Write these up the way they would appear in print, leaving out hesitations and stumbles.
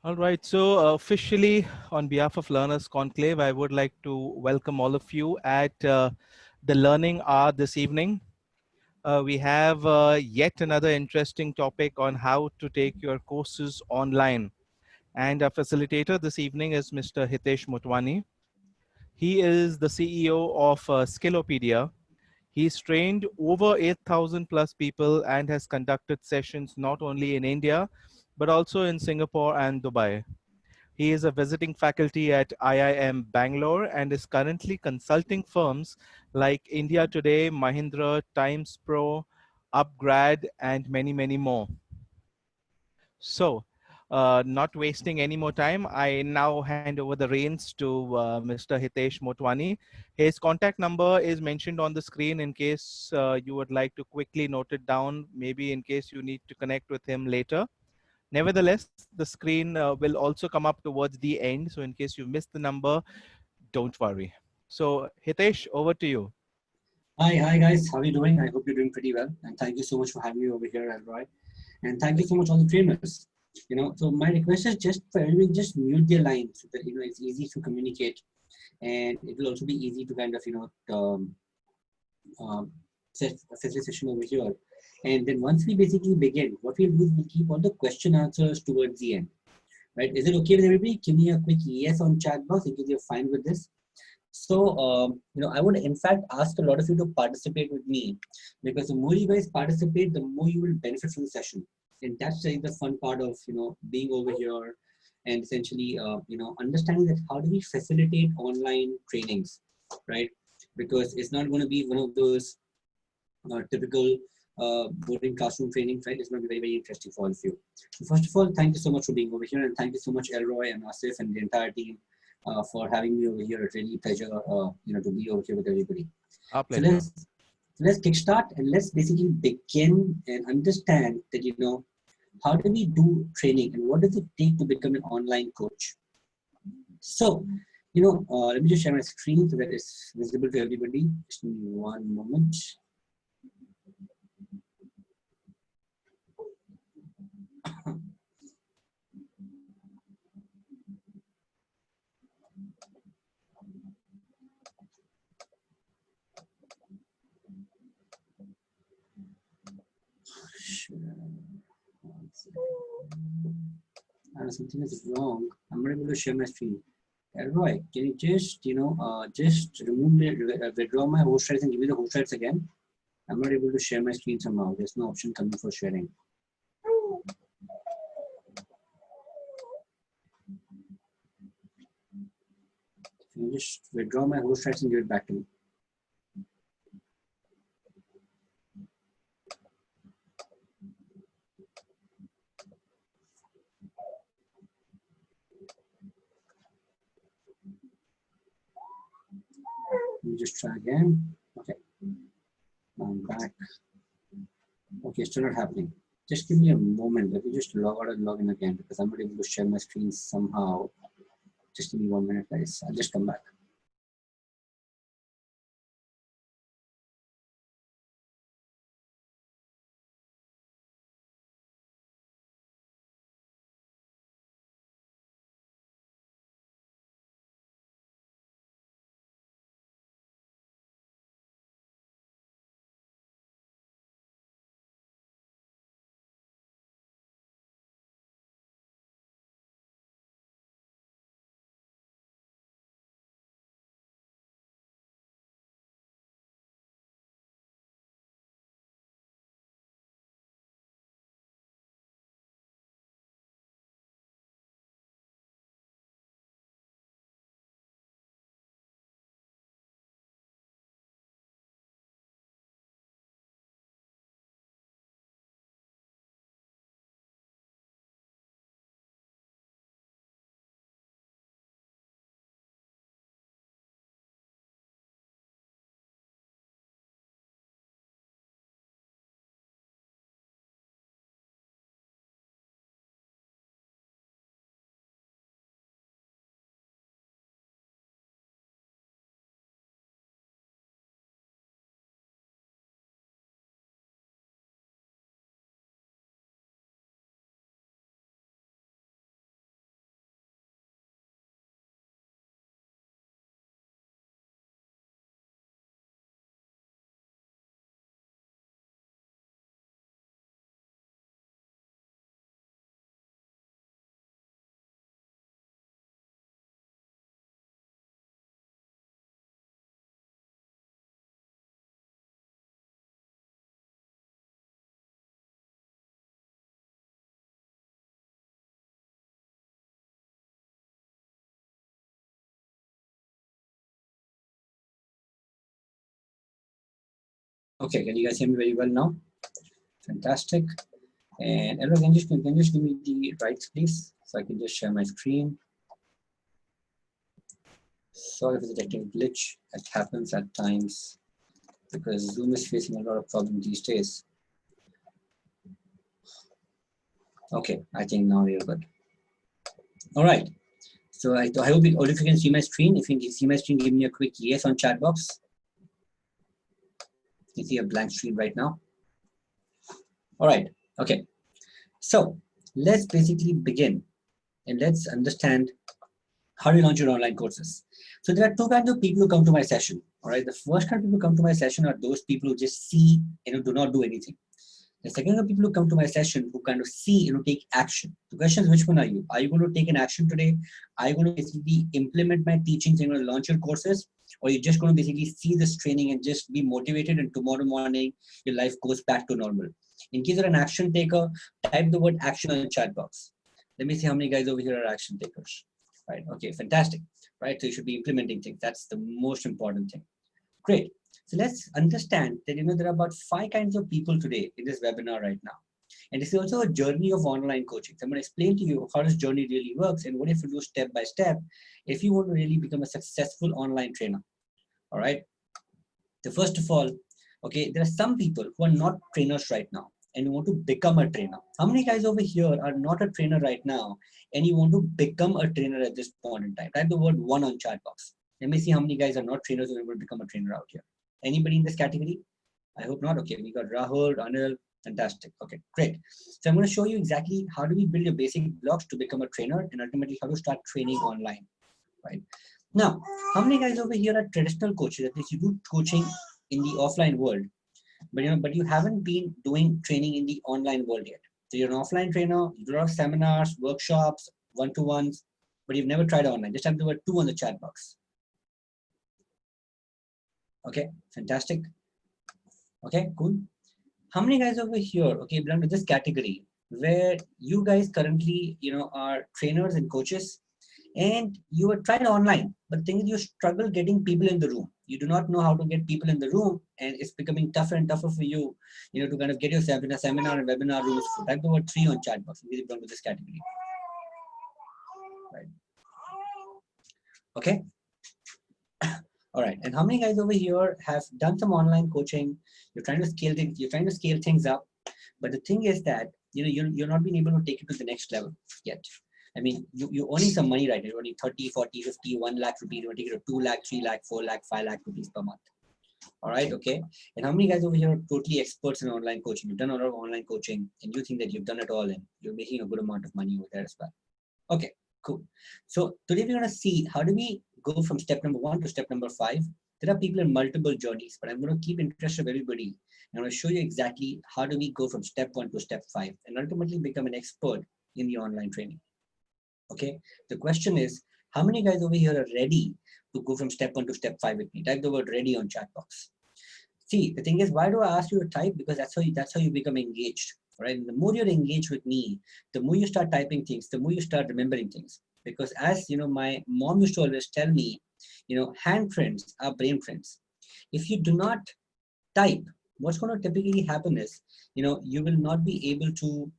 All right. So, officially, on behalf of Learners Conclave, I would like to welcome all of you at the Learning Hour this evening. We have yet another interesting topic on how to take your courses online. And our facilitator this evening is Mr. Hitesh Motwani. He is the CEO of Skillopedia. He's trained over 8,000 plus people and has conducted sessions not only in India, but also in Singapore and Dubai. He is a visiting faculty at IIM Bangalore and is currently consulting firms like India Today, Mahindra, Times Pro, Upgrad, and many, many more. So, not wasting any more time, I now hand over the reins to Mr. Hitesh Motwani. His contact number is mentioned on the screen in case you would like to quickly note it down, maybe in case you need to connect with him later. Nevertheless, the screen will also come up towards the end. So in case you missed the number, don't worry. So Hitesh, over to you. Hi guys, how are you doing? I hope you're doing pretty well. And thank you so much for having me over here, Elroy. And thank you so much all the trainers. So my request is just for everyone just mute their line so that it's easy to communicate, and it will also be easy to kind of um, set a session over here. And then once we basically begin, what we'll do is we'll keep all the question answers towards the end. Right? Is it okay with everybody? Give me a quick yes on chat box in case you're fine with this. So, I would in fact ask a lot of you to participate with me, because the more you guys participate, the more you will benefit from the session. And that's the fun part of, being over here and essentially, understanding that how do we facilitate online trainings, right? Because it's not going to be one of those typical boring classroom trainings, right? It's going to be very, very interesting for all of you. So first of all, thank you so much for being over here, and thank you so much, Elroy and Asif and the entire team for having me over here. It's really a pleasure, to be over here with everybody. Our So pleasure. let's kickstart and let's basically begin and understand that how do we do training and what does it take to become an online coach. So let me just share my screen so that it's visible to everybody. Just give me one moment. Something is wrong. I'm not able to share my screen. Roy, can you just withdraw my host rights and give me the host rights again? I'm not able to share my screen somehow. There's no option coming for sharing. Can you just withdraw my host rights and give it back to me? Let me just try again. Okay, I'm back. Okay, still not happening. Just give me a moment. Let me just log out and log in again because I'm not able to share my screen somehow. Just give me 1 minute, guys. I'll just come back. Okay, can you guys hear me very well now? Fantastic. And everyone, can you just give me the rights, please? So I can just share my screen. Sorry for the technical glitch. It happens at times because Zoom is facing a lot of problems these days. Okay, I think now we are good. All right. So I hope all of you can see my screen. If you can see my screen, give me a quick yes on chat box. You see a blank screen right now. All right. Okay. So let's basically begin and let's understand how do you launch your online courses. So there are two kinds of people who come to my session. All right. The first kind of people who come to my session are those people who just see and do not do anything. The second kind of people who come to my session who kind of see, take action. The question is, which one are you? Are you going to take an action today? Are you going to basically implement my teachings and going to launch your courses? Or are you just going to basically see this training and just be motivated and tomorrow morning your life goes back to normal? In case you're an action taker, type the word action on the chat box. Let me see how many guys over here are action takers. Right. Okay, fantastic. Right. So you should be implementing things. That's the most important thing. Great. So let's understand that there are about 5 kinds of people today in this webinar right now. And this is also a journey of online coaching. So I'm going to explain to you how this journey really works and what you have to do step by step if you want to really become a successful online trainer. All right. So first of all, okay, there are some people who are not trainers right now and you want to become a trainer. How many guys over here are not a trainer right now and you want to become a trainer at this point in time? Type the word 1 on chat box. Let me see how many guys are not trainers who want to become a trainer out here. Anybody in this category? I hope not. Okay, we got Rahul, Anil. Fantastic. Okay, great. So I'm going to show you exactly how do we build your basic blocks to become a trainer and ultimately how to start training online. Right now, how many guys over here are traditional coaches? At least you do coaching in the offline world, but you haven't been doing training in the online world yet. So you're an offline trainer. You do a lot of seminars, workshops, one-to-ones, but you've never tried online. Just have the word 2 on the chat box. Okay, fantastic. Okay, cool. How many guys over here, okay, belong to this category where you guys currently, are trainers and coaches and you have tried online, but thing is you struggle getting people in the room. You do not know how to get people in the room and it's becoming tougher and tougher for you, to kind of get yourself in a seminar and webinar room. Type the word 3 on chat box if you belong to this category. Right. Okay. All right. And how many guys over here have done some online coaching? You're trying to scale things. You're trying to scale things up, but the thing is that you're not being able to take it to the next level yet. I mean, you're earning some money, right? You're earning 30, 40, 50, 1 lakh rupees. You want to take it to 2 lakh, 3 lakh, 4 lakh, 5 lakh rupees per month. All right. Okay. And how many guys over here are totally experts in online coaching? You've done a lot of online coaching, and you think that you've done it all, and you're making a good amount of money over there as well. Okay. Cool. So today we're going to see how do we go from step number 1 to step number 5. There are people in multiple journeys, but I'm going to keep interest of everybody. I'm going to show you exactly how do we go from step 1 to step 5 and ultimately become an expert in the online training. Okay. The question is, how many guys over here are ready to go from step 1 to step 5 with me? Type the word ready on chat box. See, the thing is, why do I ask you to type? Because that's how you become engaged. Right? And the more you're engaged with me, the more you start typing things, the more you start remembering things. Because as my mom used to always tell me, handprints are brain prints. If you do not type, what's going to typically happen is, you will not be able to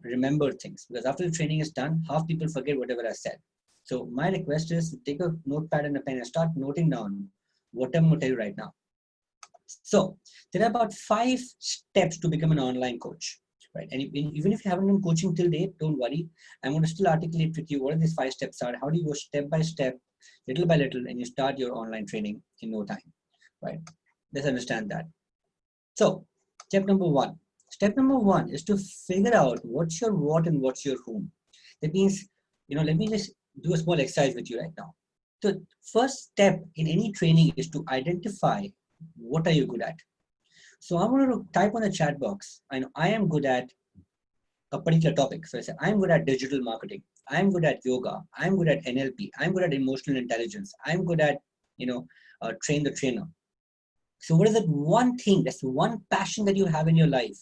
remember things, because after the training is done, half people forget whatever I said. So my request is to take a notepad and a pen and start noting down what I'm going to tell you right now. So there are about 5 steps to become an online coach, right? And even if you haven't done coaching till date, don't worry. I'm going to still articulate with you what these 5 steps are. How do you go step by step, little by little, and you start your online training in no time, right? Let's understand that. So step number 1. Step number 1 is to figure out what's your what and what's your whom. That means, let me just do a small exercise with you right now. The first step in any training is to identify what are you good at. So I'm going to type on the chat box. I know I am good at a particular topic. So I say I'm good at digital marketing. I'm good at yoga. I'm good at NLP. I'm good at emotional intelligence. I'm good at train the trainer. So what is that one thing? That's one passion that you have in your life,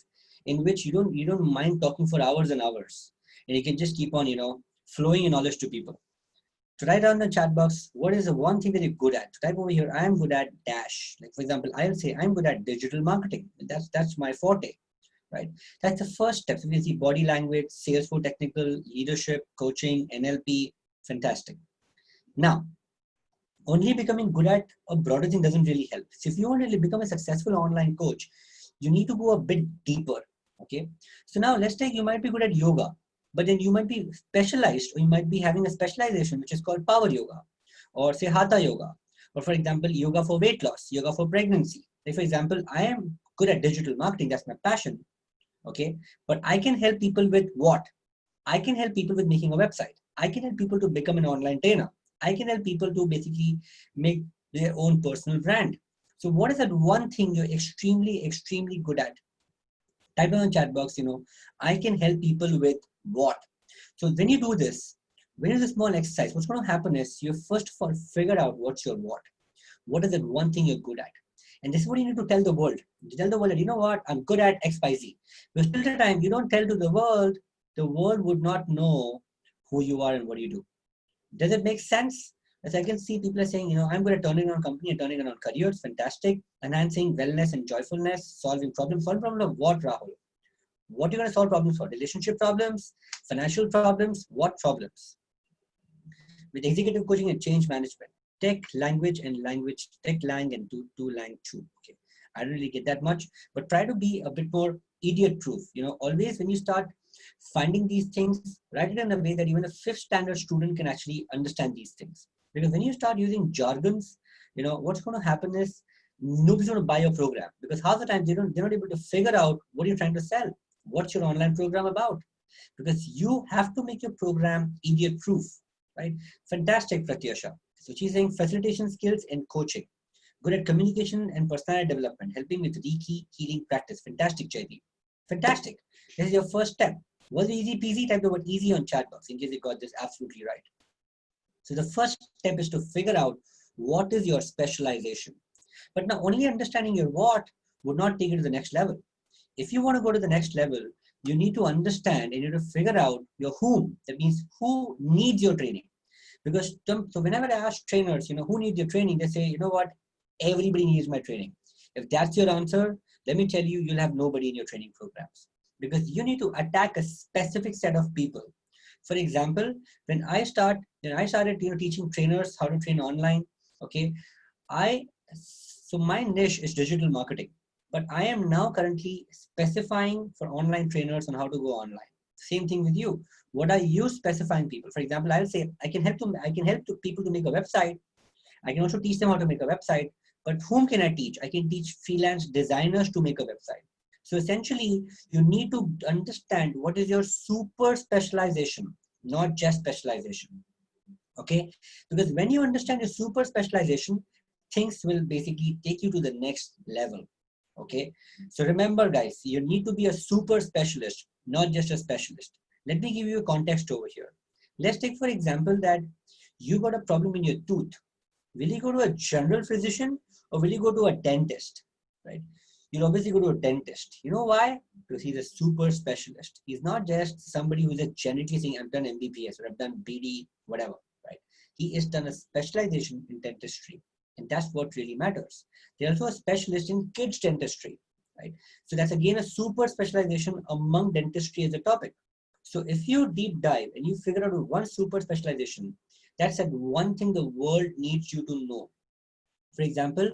in which you don't mind talking for hours and hours, and you can just keep on flowing your knowledge to people. To write down the chat box, what is the one thing that you're good at? To type over here, I'm good at dash. Like for example, I'll say I'm good at digital marketing. That's my forte, right? That's the first step. So we see body language, sales for technical, leadership, coaching, NLP, fantastic. Now, only becoming good at a broader thing doesn't really help. So if you want to really become a successful online coach, you need to go a bit deeper. Okay. So now let's take, you might be good at yoga, but then you might be specialized, or you might be having a specialization which is called power yoga, or say hatha yoga, or for example, yoga for weight loss, yoga for pregnancy. Like for example, I am good at digital marketing. That's my passion. Okay. But I can help people with what? I can help people with making a website. I can help people to become an online trainer. I can help people to basically make their own personal brand. So what is that one thing you're extremely, extremely good at? Type in the chat box, I can help people with what? So when you do this, when you do a small exercise, what's going to happen is you first of all figure out what's your what. What is that one thing you're good at? And this is what you need to tell the world. You tell the world that, you know what, I'm good at XYZ. Because till the time you don't tell to the world would not know who you are and what you do. Does it make sense? As I can see, people are saying, I'm good at turning around company and turning around careers, fantastic. And I'm saying wellness and joyfulness, solving problems. Solving problem of what, Rahul? What are you going to solve problems for? Relationship problems, financial problems, what problems? With executive coaching and change management, tech, language, and language, tech, lang, and two lang, two. Okay. I don't really get that much, but try to be a bit more idiot proof. Always when you start finding these things, write it in a way that even a fifth standard student can actually understand these things. Because when you start using jargons, what's going to happen is nobody's going to buy your program, because half the time they're not able to figure out what you're trying to sell. What's your online program about? Because you have to make your program idiot proof, right? Fantastic, Pratyasha. So she's saying facilitation skills and coaching. Good at communication and personality development, helping with Reiki healing practice. Fantastic, Jaydeep. Fantastic. This is your first step. Was it easy peasy? Type the word easy on chat box in case you got this absolutely right. So the first step is to figure out what is your specialization. But now only understanding your what would not take it to the next level. If you want to go to the next level, you need to understand and you need to figure out your whom. That means who needs your training. Because so whenever I ask trainers, who needs your training, they say, you know what, everybody needs my training. If that's your answer, let me tell you, you'll have nobody in your training programs, because you need to attack a specific set of people. For example, when I started, teaching trainers how to train online. Okay, so my niche is digital marketing, but I am now currently specifying for online trainers on how to go online. Same thing with you. What are you specifying people? For example, I'll say I can help people to make a website. I can also teach them how to make a website. But whom can I teach? I can teach freelance designers to make a website. So essentially, you need to understand what is your super specialization, not just specialization. Okay? Because when you understand your super specialization, things will basically take you to the next level. Okay? So remember, guys, you need to be a super specialist, not just a specialist. Let me give you a context over here. Let's take, for example, that you got a problem in your tooth. Will you go to a general physician or will you go to a dentist? Right? You'll obviously go to a dentist. You know why? Because he's a super specialist. He's not just somebody who's just generically saying, I've done MBBS or I've done BD, whatever. Right? He has done a specialization in dentistry. And that's what really matters. They're also a specialist in kids dentistry. Right? So that's again a super specialization among dentistry as a topic. So if you deep dive and you figure out one super specialization, that's that one thing the world needs you to know. For example,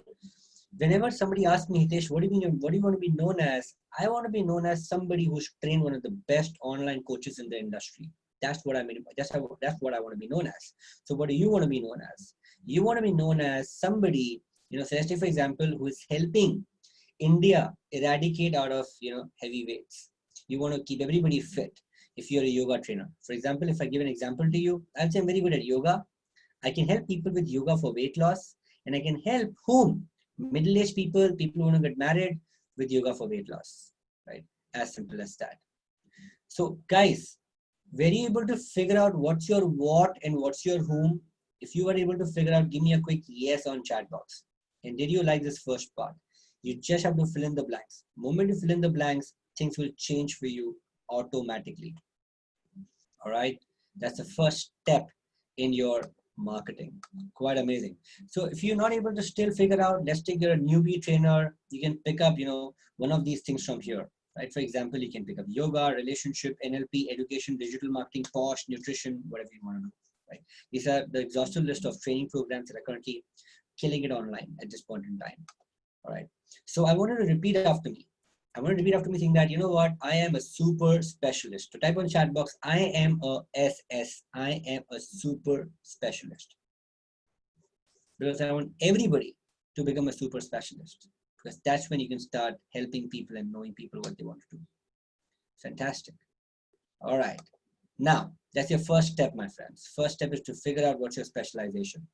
whenever somebody asks me, Hitesh, what do you want to be known as? I want to be known as somebody who's trained one of the best online coaches in the industry. That's what I mean. That's what I want to be known as. So what do you want to be known as? You want to be known as somebody, say for example, who is helping India eradicate out of, heavy weights. You want to keep everybody fit. If you're a yoga trainer, for example, if I give an example to you, I'll say I'm very good at yoga. I can help people with yoga for weight loss, and I can help whom? Middle-aged people, people who want to get married, with yoga for weight loss, right? As simple as that. So guys, were you able to figure out what's your what and what's your whom? If you were able to figure out, give me a quick yes on chat box. And did you like this first part? You just have to fill in the blanks. The moment you fill in the blanks, things will change for you automatically. All right, that's the first step in your marketing. Quite amazing. So if you're not able to still figure out, let's take your newbie trainer, you can pick up, one of these things from here, right? For example, you can pick up yoga, relationship, NLP, education, digital marketing, posh, nutrition, whatever you want to do, right? These are the exhaustive list of training programs that are currently killing it online at this point in time. All right. So I wanted to repeat after me. I want to repeat after me saying that, you know what, I am a super specialist. So type on chat box, I am a SS. I am a super specialist. Because I want everybody to become a super specialist. Because that's when you can start helping people and knowing people what they want to do. Fantastic. All right. Now, that's your first step, my friends. First step is to figure out what's your specialization.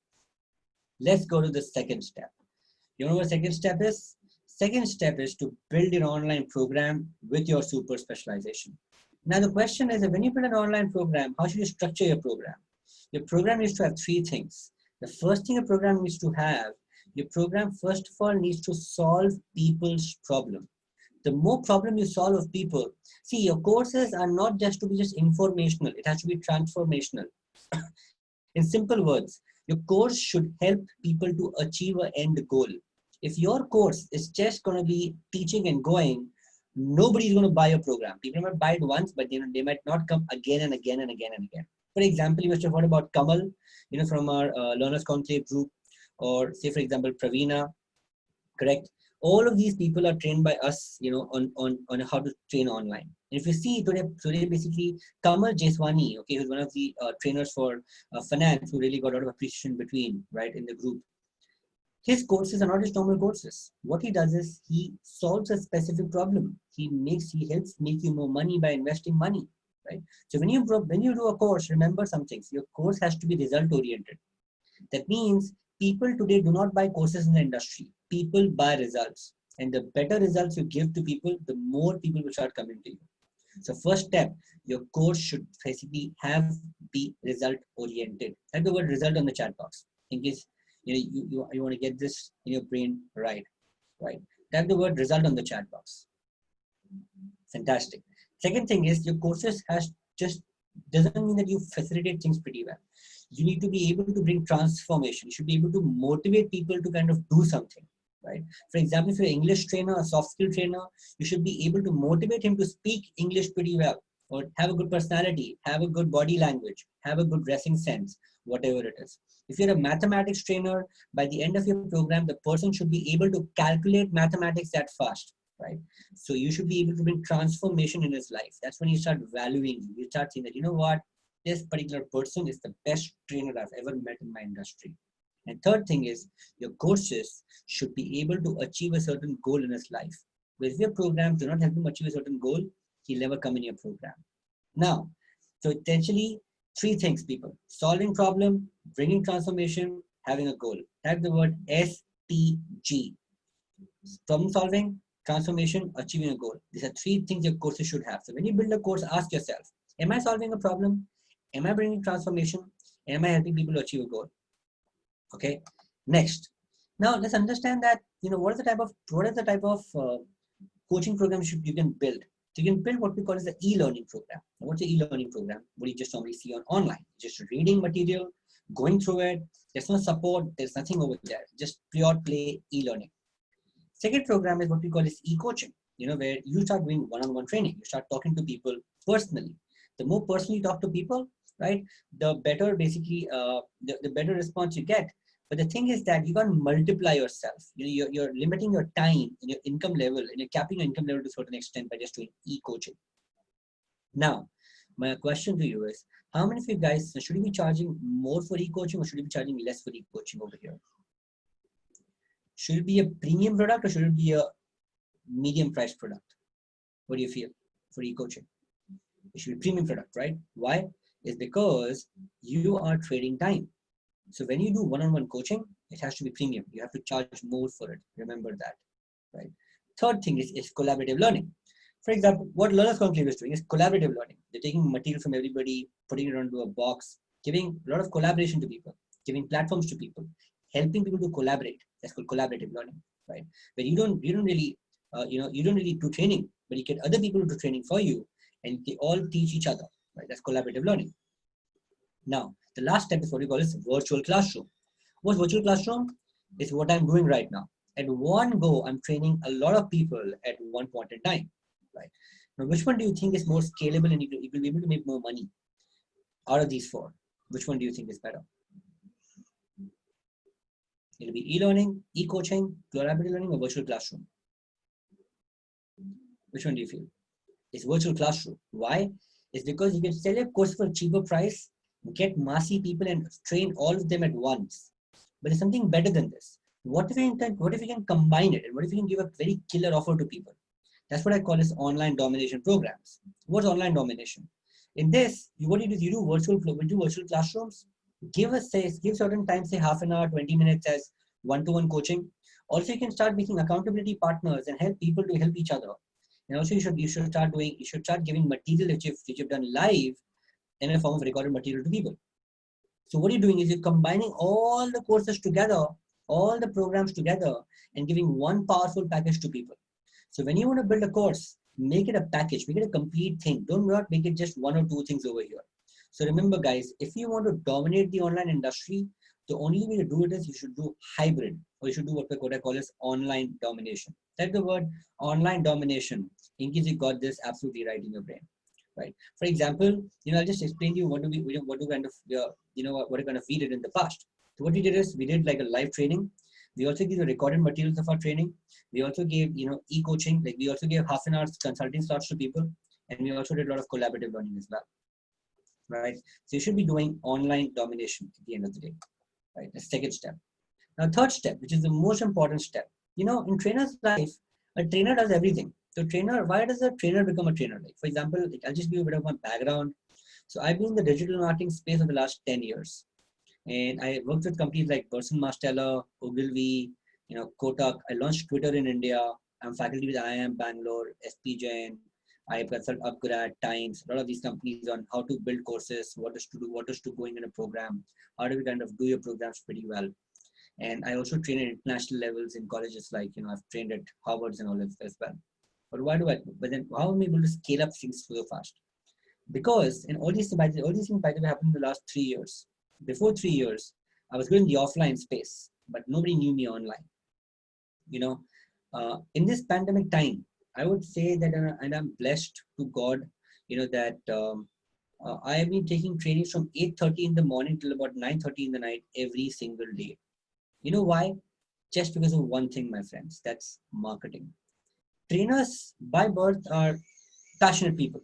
Let's go to the second step. You know what second step is? Second step is to build an online program with your super specialization. Now the question is that when you build an online program, how should you structure your program? Your program needs to have three things. The first thing a program needs to have, your program first of all needs to solve people's problem. The more problem you solve of people, see, your courses are not just to be just informational, it has to be transformational. In simple words, your course should help people to achieve an end goal. If your course is just going to be teaching and going, nobody's going to buy your program. People might buy it once, but they might not come again and again and again and again. For example, you must have heard about Kamal, from our Learners Conclave group, or say, for example, Pravina, correct? All of these people are trained by us, on how to train online. And if you see today basically Kamal Jeswani, okay, who's one of the trainers for finance, who really got a lot of appreciation between, right, in the group. His courses are not just normal courses. What he does is he solves a specific problem. He helps make you more money by investing money, right? So when you do a course, remember some things. Your course has to be result oriented. That means people today do not buy courses in the industry. People buy results. And the better results you give to people, the more people will start coming to you. So first step, your course should basically be result oriented. Type the word result on the chat box in case you want to get this in your brain right. Type the word result on the chat box. Fantastic. Second thing is your courses doesn't mean that you facilitate things pretty well. You need to be able to bring transformation. You should be able to motivate people to kind of do something, right? For example, if you're an English trainer, a soft skill trainer, you should be able to motivate him to speak English pretty well, or have a good personality, have a good body language, have a good dressing sense, whatever it is. If you're a mathematics trainer, by the end of your program, the person should be able to calculate mathematics that fast, right? So you should be able to bring transformation in his life. That's when you start valuing you. You start saying that, you know what, this particular person is the best trainer I've ever met in my industry. And third thing is your courses should be able to achieve a certain goal in his life. But if your programs do not help him achieve a certain goal, he'll never come in your program. Now, so essentially three things, people: solving problem, bringing transformation, having a goal. Type the word STG. Problem solving, transformation, achieving a goal. These are three things your courses should have. So when you build a course, ask yourself, am I solving a problem? Am I bringing transformation? Am I helping people to achieve a goal? Okay. Next. Now let's understand that, what is the type of coaching programs you can build. So you can build what we call as the e-learning program. Now, what's the e-learning program? What you just normally see on online. Just reading material, going through it. There's no support. There's nothing over there. Just pure play e-learning. Second program is what we call as e-coaching, where you start doing one-on-one training. You start talking to people personally. The more personally you talk to people, right, the better basically, the better response you get. But the thing is that you can't multiply yourself. You're limiting your time and your income level, and you're capping your income level to a certain extent by just doing e-coaching. Now, my question to you is, how many of you guys, should you be charging more for e-coaching, or should you be charging less for e-coaching over here? Should it be a premium product, or should it be a medium price product? What do you feel for e-coaching? It should be premium product, right? Why? It's because you are trading time. So when you do one-on-one coaching, it has to be premium. You have to charge more for it. Remember that, right? Third thing is collaborative learning. For example, what Learners Conclave is doing is collaborative learning. They're taking material from everybody, putting it onto a box, giving a lot of collaboration to people, giving platforms to people, helping people to collaborate. That's called collaborative learning, right? Where you don't really do training, but you get other people to do training for you, and they all teach each other, right? That's collaborative learning. Now, the last step is what we call is virtual classroom. What's virtual classroom? Is what I'm doing right now. At one go, I'm training a lot of people at one point in time. Right. Now, which one do you think is more scalable and you will be able to make more money out of these four? Which one do you think is better? It'll be e-learning, e-coaching, collaborative learning, or virtual classroom. Which one do you feel? It's virtual classroom. Why? It's because you can sell a course for a cheaper price, get massy people and train all of them at once. But there's something better than this. What if you can combine it? And what if you can give a very killer offer to people? That's what I call as online domination programs. What's online domination? In this, what you do virtual classrooms. Give certain time, say half an hour, 20 minutes as one-to-one coaching. Also, you can start making accountability partners and help people to help each other. And also, you should start giving material which you've done live in a form of recorded material to people. So what you're doing is you're combining all the courses together, all the programs together, and giving one powerful package to people. So when you want to build a course, make it a package, make it a complete thing. Don't not make it just one or two things over here. So remember, guys, if you want to dominate the online industry, the only way to do it is you should do hybrid, or you should do what I call as online domination. That's the word online domination. In case you got this absolutely right in your brain, right? For example, I'll just explain to you what kind of what kind of we did in the past. So what we did is we did like a live training. We also give the recorded materials of our training. We also gave e-coaching. Like we also gave half an hour consulting slots to people, and we also did a lot of collaborative learning as well. Right? So you should be doing online domination at the end of the day. Right? The second step. Now, third step, which is the most important step. In trainer's life, a trainer does everything. So why does a trainer become a trainer? Like, for example, I'll just give you a bit of my background. So I've been in the digital marketing space for the last 10 years. And I worked with companies like Burson Marsteller, Ogilvy, Kotak. I launched Twitter in India. I'm faculty with IIM Bangalore, SP Jain. I consult Upgrad, Times, a lot of these companies on how to build courses, what is to do, what is to going in a program, how do we kind of do your programs pretty well. And I also train at international levels in colleges like, I've trained at Harvard's and all that as well. But then how am I able to scale up things so fast? Because all these things, by the way, happened in the last 3 years. Before 3 years, I was good in the offline space, but nobody knew me online. In this pandemic time, I would say that, and I'm blessed to God, that I have been taking trainings from 8:30 in the morning till about 9:30 in the night every single day. You know why? Just because of one thing, my friends. That's marketing. Trainers by birth are passionate people.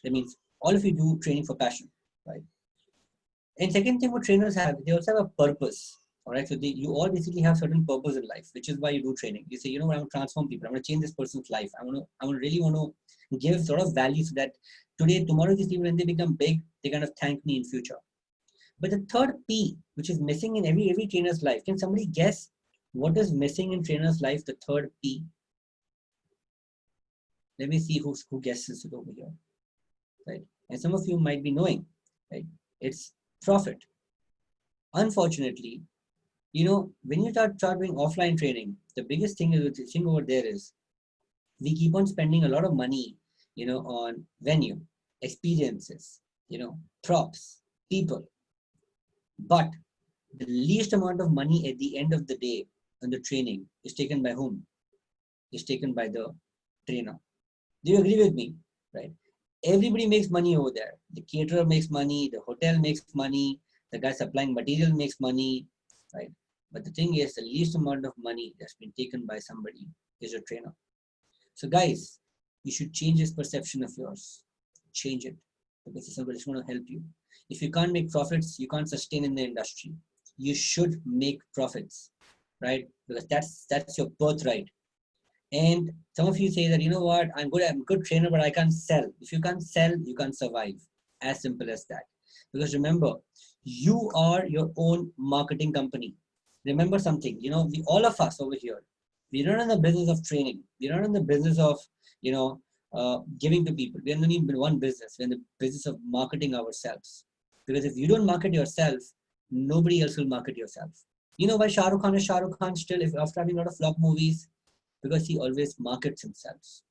That means all of you do training for passion, right? And second thing what trainers have, they also have a purpose. All right. So you all basically have certain purpose in life, which is why you do training. You say, I want to transform people. I want to change this person's life. I really want to give sort of value so that tomorrow, these people, when they become big, they kind of thank me in future. But the third P, which is missing in every trainer's life, can somebody guess what is missing in trainer's life? The third P. Let me see who guesses it over here, right? And some of you might be knowing, right? It's profit. Unfortunately, when you start doing offline training, the biggest thing over there is we keep on spending a lot of money, on venue, experiences, props, people. But the least amount of money at the end of the day on the training is taken by whom? Is taken by the trainer. Do you agree with me? Right? Everybody makes money over there. The caterer makes money, the hotel makes money, the guy supplying material makes money, right? But the thing is, the least amount of money that's been taken by somebody is your trainer. So guys, you should change this perception of yours. Change it. Because somebody's going to help you. If you can't make profits, you can't sustain in the industry. You should make profits, right? Because that's your birthright. And some of you say that, what, I'm a good trainer, but I can't sell. If you can't sell, you can't survive. As simple as that. Because remember, you are your own marketing company. Remember something, all of us over here, we're not in the business of training. We're not in the business of, giving to people. We're not even in one business. We're in the business of marketing ourselves. Because if you don't market yourself, nobody else will market yourself. You know why Shah Rukh Khan is Shah Rukh Khan still, after having a lot of flop movies? Because he always markets himself.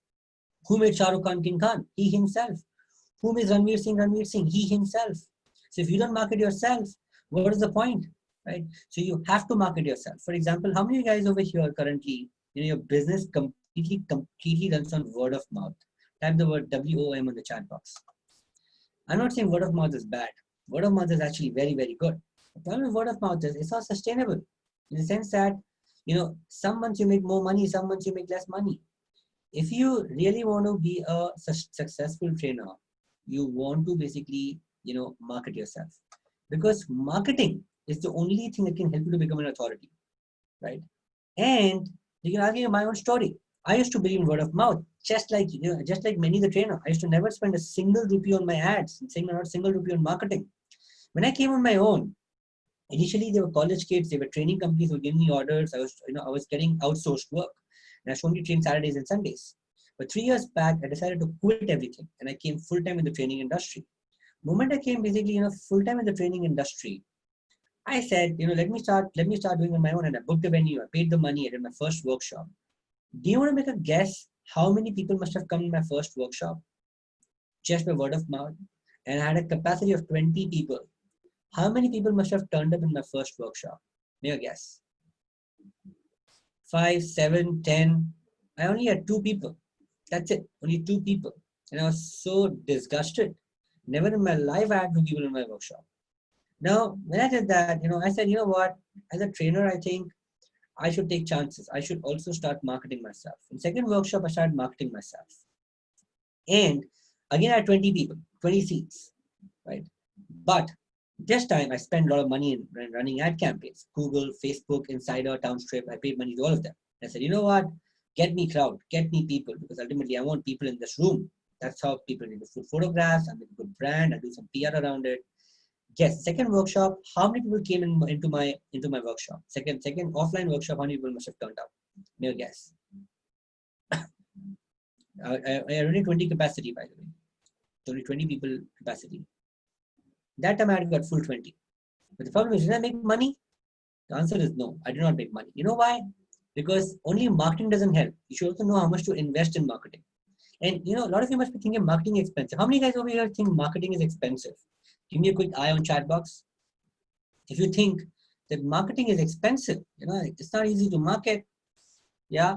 Who made Shah Rukh Khan King Khan? He himself. Who made Ranveer Singh Ranveer Singh? He himself. So if you don't market yourself, what is the point, right? So you have to market yourself. For example, how many of you guys over here currently, your business completely runs on word of mouth? Type the word WOM on the chat box. I'm not saying word of mouth is bad. Word of mouth is actually very, very good. The problem with word of mouth is it's not sustainable in the sense that, some months you make more money, some months you make less money. If you really want to be a successful trainer, you want to basically, market yourself, because marketing is the only thing that can help you to become an authority, right? And you can argue my own story. I used to believe in word of mouth, just like many the trainer. I used to never spend a single rupee on my ads, and not a single rupee on marketing. When I came on my own, initially they were college kids, they were training companies who were giving me orders. I was getting outsourced work, and I was only train Saturdays and Sundays. But 3 years back, I decided to quit everything, and I came full time in the training industry. Moment I came basically, full time in the training industry, I said, let me start doing on my own. And I booked a venue, I paid the money, I did my first workshop. Do you want to make a guess how many people must have come in my first workshop? Just by word of mouth. And I had a capacity of 20 people. How many people must have turned up in my first workshop? Make a guess. 5, 7, 10. I only had 2 people. That's it. Only 2 people. And I was so disgusted. Never in my life I had 2 people in my workshop. Now, when I did that, I said, you know what? As a trainer, I think I should take chances. I should also start marketing myself. In second workshop, I started marketing myself. And again, I had 20 people, 20 seats, right? But this time, I spent a lot of money in running ad campaigns. Google, Facebook, Insider, Townstrip. I paid money to all of them. I said, you know what? Get me crowd, get me people, because ultimately I want people in this room. That's how people need to photographs. I make a good brand. I do some PR around it. Yes, second workshop, how many people came into my workshop? Second offline workshop, how many people must have turned up? May I guess? I only 20 capacity, by the way. Only 20 people capacity. That time I had got full 20. But the problem is, did I make money? The answer is no. I did not make money. You know why? Because only marketing doesn't help. You should also know how much to invest in marketing. And a lot of you must be thinking marketing is expensive. How many guys over here think marketing is expensive? Give me a quick eye on chat box. If you think that marketing is expensive, it's not easy to market. Yeah.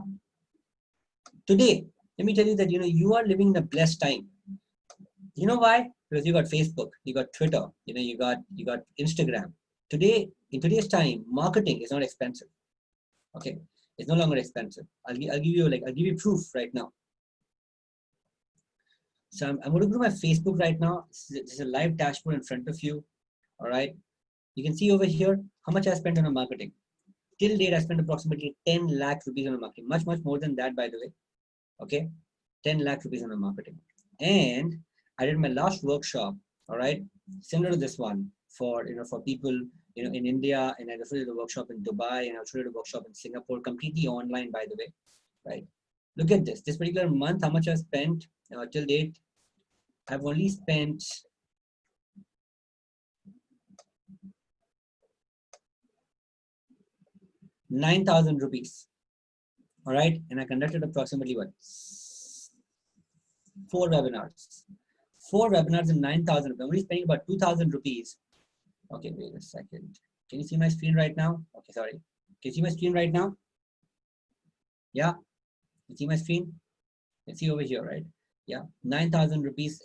Today, let me tell you that, you are living in a blessed time. You know why? Because you got Facebook, you got Twitter, you got Instagram. Today, in today's time, marketing is not expensive. Okay. It's no longer expensive. I'll give you proof right now. So I'm going to go to my Facebook right now. This is a live dashboard in front of you. All right. You can see over here how much I spent on marketing. Till date, I spent approximately 10 lakh rupees on marketing. Much more than that, by the way. Okay. 10 lakh rupees on marketing. And I did my last workshop. All right. Similar to this one for people, in India. And I also did a workshop in Dubai, and I also did a workshop in Singapore, completely online, by the way. Right. Look at this. This particular month, how much I spent till date. I've only spent 9,000 rupees. All right. And I conducted approximately 4 webinars. 4 webinars and 9,000. I'm only spending about 2,000 rupees. Okay, wait a second. Can you see my screen right now? Okay, sorry. Can you see my screen right now? Yeah. You see my screen? You can see over here, right? Yeah. 9,000 rupees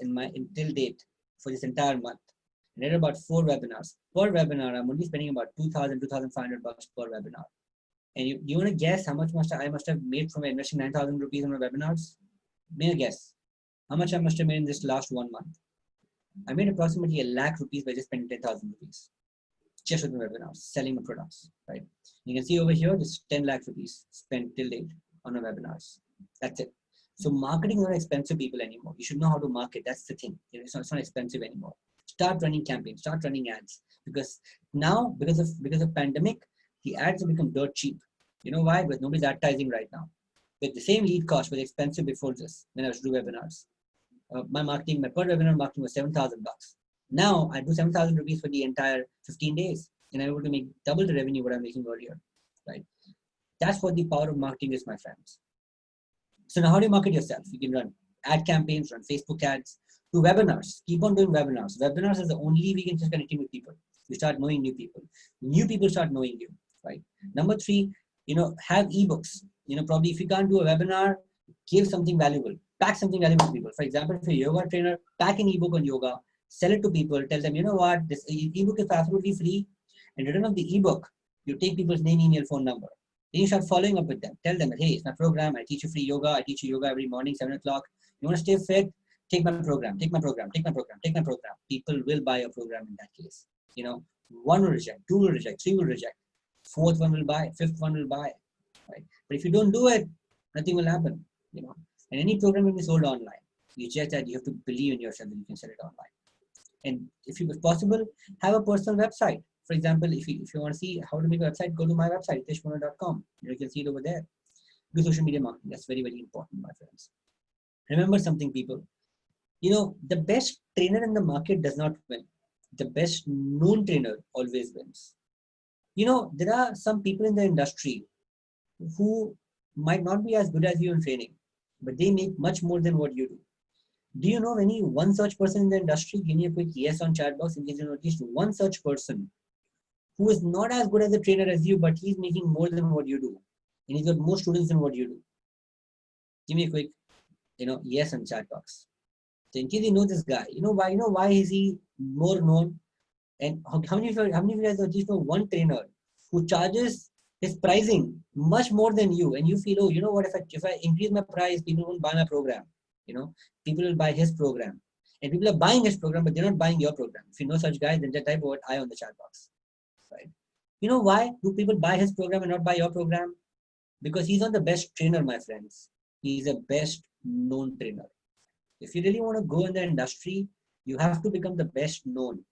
till date for this entire month. And I did about 4 webinars. Per webinar, I'm only spending about 2,000, 2,500 bucks per webinar. And you want to guess how much I must have made from investing 9,000 rupees on my webinars? Make a guess. How much I must have made in this last 1 month? I made approximately 1 lakh rupees by just spending 10,000 rupees. Just with my webinars, selling my products, right? You can see over here, this 10 lakh rupees spent till date on my webinars. That's it. So marketing is not expensive, people, anymore. You should know how to market. That's the thing. It's not expensive anymore. Start running campaigns, start running ads. Because now, because of pandemic, the ads have become dirt cheap. You know why? Because nobody's advertising right now. But the same lead cost was expensive before this when I was doing webinars. My per webinar marketing was 7,000 bucks. Now I do 7,000 rupees for the entire 15 days, and I'm able to make double the revenue what I'm making earlier, right? That's what the power of marketing is, my friends. So now how do you market yourself? You can run ad campaigns, run Facebook ads, to webinars. Keep on doing webinars. Webinars is the only way you can just connecting with people. You start knowing new people. New people start knowing you, right? Number three, have ebooks. Probably if you can't do a webinar, give something valuable. Pack something valuable to people. For example, if you're a yoga trainer, pack an ebook on yoga. Sell it to people. Tell them, you know what, this ebook is absolutely free. And return of the ebook, you take people's name, email, phone number. Then you start following up with them. Tell them, hey, it's my program. I teach you free yoga. I teach you yoga every morning, 7 o'clock. You want to stay fit? Take my program. Take my program. Take my program. Take my program. People will buy your program in that case. One will reject, two will reject, three will reject, fourth one will buy, fifth one will buy. Right? But if you don't do it, nothing will happen. And any program will be sold online. You just that you have to believe in yourself that you can sell it online. And if it was possible, have a personal website. For example, if you want to see how to make a website, go to my website, hiteshmono.com. You can see it over there. Do social media marketing. That's very, very important, my friends. Remember something, people. The best trainer in the market does not win. The best known trainer always wins. There are some people in the industry who might not be as good as you in training, but they make much more than what you do. Do you know any one such person in the industry? Give me a quick yes on chat box in case you know at least one such person who is not as good as a trainer as you, but he's making more than what you do. And he's got more students than what you do. Give me a quick, yes on chat box. So in case you know this guy, why is he more known? And how many of you guys at least know one trainer who charges his pricing much more than you, and you feel, oh, you know what, if I increase my price, people won't buy my program. People will buy his program. And people are buying his program, but they're not buying your program. If you know such guys, then just type word I on the chat box. Right? You know why do people buy his program and not buy your program? Because he's not the best trainer, my friends. He's the best known trainer. If you really want to go in the industry, you have to become the best known.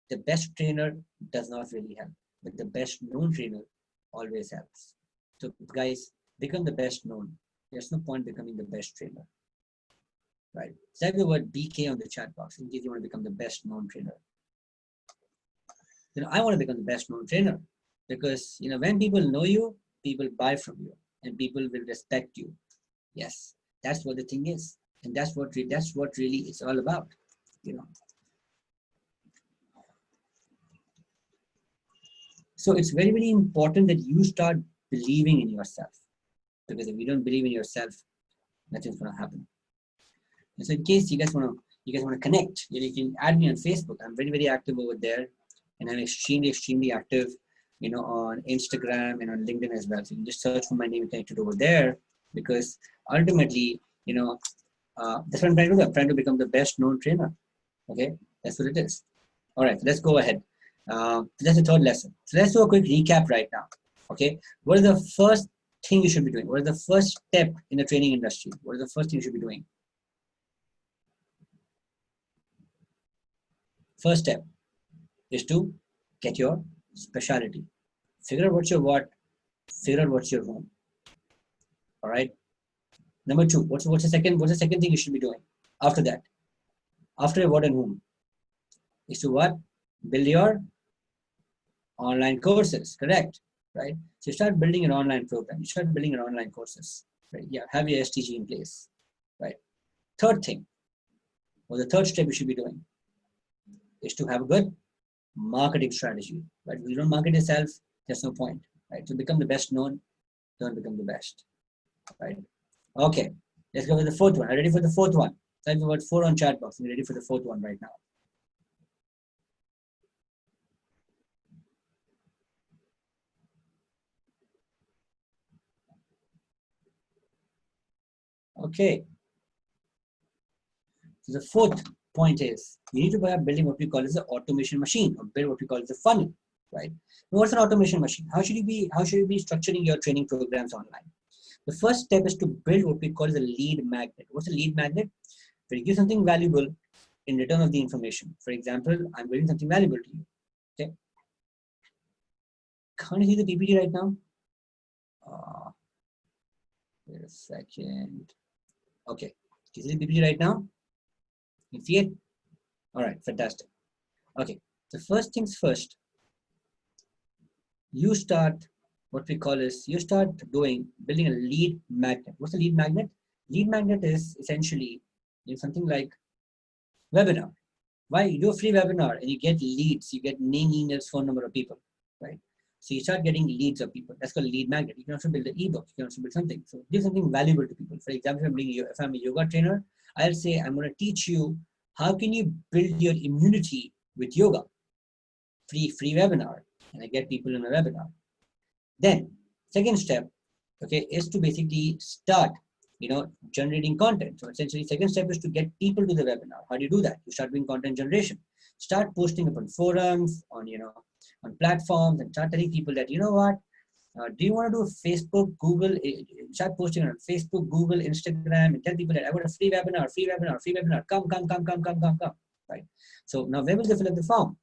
The best trainer does not really help, but the best known trainer always helps. So guys, become the best known. There's no point becoming the best trainer. Right? Type the word BK on the chat box in case you want to become the best known trainer. I want to become the best known trainer because when people know you, people buy from you and people will respect you. Yes, that's what the thing is. And that's what really it's all about. So it's very, very important that you start believing in yourself, because if you don't believe in yourself, nothing's going to happen. And so in case you guys want to connect, you can add me on Facebook. I'm very, very active over there, and I'm extremely, extremely active, on Instagram and on LinkedIn as well. So you can just search for my name and connect it over there, because ultimately, that's what I'm trying to do. I'm trying to become the best known trainer. Okay, that's what it is. All right, so let's go ahead. That's the third lesson. So let's do a quick recap right now. Okay, what is the first thing you should be doing? What is the first step in the training industry? What is the first thing you should be doing? First step is to get your specialty. Figure out what's your what. Figure out what's your whom. All right. Number two, what's the second thing you should be doing after that? After your what and whom is to what? Build your online courses, correct? Right? So you start building an online program. You start building your online courses. Right? Yeah, have your STG in place. Right? Third thing, or the third step you should be doing is to have a good marketing strategy. Right? If you don't market yourself, there's no point. Right? To become the best known, don't become the best. Right? Okay, let's go with the fourth one. Are you ready for the fourth one? Type the word 4 on chat box. I'm ready for the fourth one right now. Okay. So the fourth point is you need to start building what we call as the automation machine, or build what we call as the funnel, right? Now, what's an automation machine? How should you be structuring your training programs online? The first step is to build what we call as a lead magnet. What's a lead magnet? Where you give something valuable in return of the information. For example, I'm giving something valuable to you. Okay. Can't you see the PPT right now? Wait a second. Okay. Can you see the PPT right now? You see it? All right, fantastic. Okay, so first things first, you start building a lead magnet. What's a lead magnet? Lead magnet is essentially something like Webinar. Why? You do a free webinar and you get leads, you get name, emails, phone number of people, right? So you start getting leads of people. That's called lead magnet. You can also build an ebook. You can also build something. So give something valuable to people. For example, if I'm a yoga trainer, I'll say, I'm going to teach you how can you build your immunity with yoga. Free webinar. And I get people in a webinar. Then second step, okay, is to basically start, generating content. So essentially, second step is to get people to the webinar. How do you do that? You start doing content generation. Start posting up on forums, on platforms, and start telling people that, you know what, do you want to do Facebook, Google? Start posting on Facebook, Google, Instagram, and tell people that I want a free webinar, free webinar, free webinar. Come. Right. So now where will they fill up the form?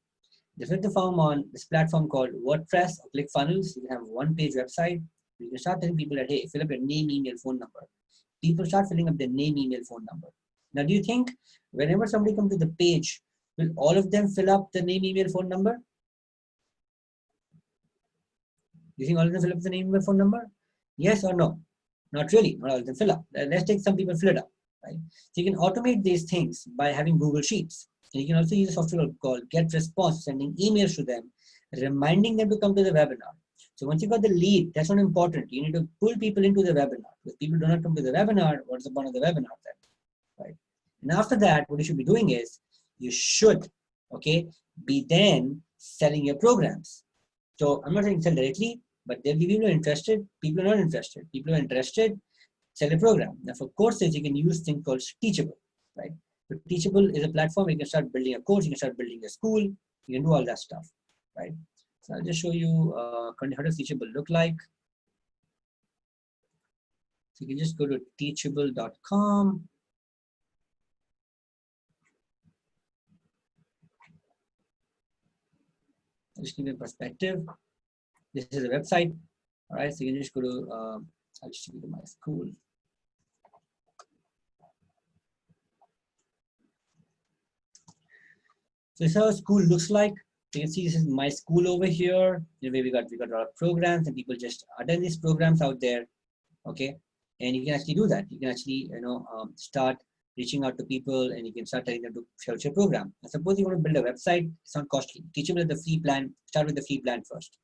They fill the form on this platform called WordPress or ClickFunnels. You can have one-page website. You can start telling people that, hey, fill up your name, email, phone number. People start filling up their name, email, phone number. Now, do you think whenever somebody comes to the page, will all of them fill up the name, email, phone number? Do you think all of them fill up the name, email, phone number? Yes or no? Not really. Not all of them fill up. Let's take some people fill it up. Right? So you can automate these things by having Google Sheets. And you can also use a software called Get Response, sending emails to them, reminding them to come to the webinar. So once you got the lead, that's not important. You need to pull people into the webinar. If people do not come to the webinar, what's the point of the webinar then? Right? And after that, what you should be doing is you should, be then selling your programs. So I'm not saying sell directly, but there will be people who are interested, people who are not interested. People who are interested, sell a program. Now for courses, you can use things called Teachable, right? So Teachable is a platform where you can start building a course, you can start building a school, you can do all that stuff, right? So I'll just show you how does Teachable look like. So you can just go to teachable.com. I'll just give you a perspective. This is a website. All right, so you can just go to, I'll just go to my school. So this is how a school looks like. You can see this is my school over here. Where we got a lot of programs and people just attend these programs out there. Okay, and you can actually do that. You can actually start reaching out to people and you can start telling them to search your program. Now, suppose you want to build a website. It's not costly. Teachable is the free plan. Start with the free plan first.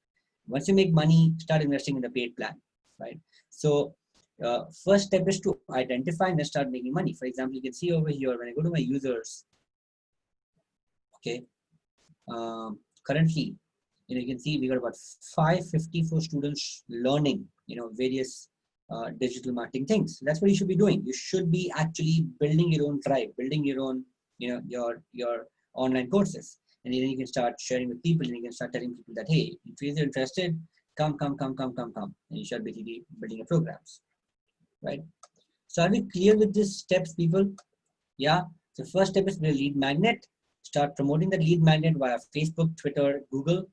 Once you make money, start investing in the paid plan, right? So first step is to identify and then start making money. For example, you can see over here when I go to my users. Okay, currently, you can see we got about 554 students learning, various digital marketing things. So that's what you should be doing. You should be actually building your own tribe, building your own, your online courses. And then you can start sharing with people and you can start telling people that, hey, if you're interested, come. And you start basically building your programs, right? So are we clear with these steps, people? Yeah. So first step is the lead magnet. Start promoting the lead magnet via Facebook, Twitter, Google.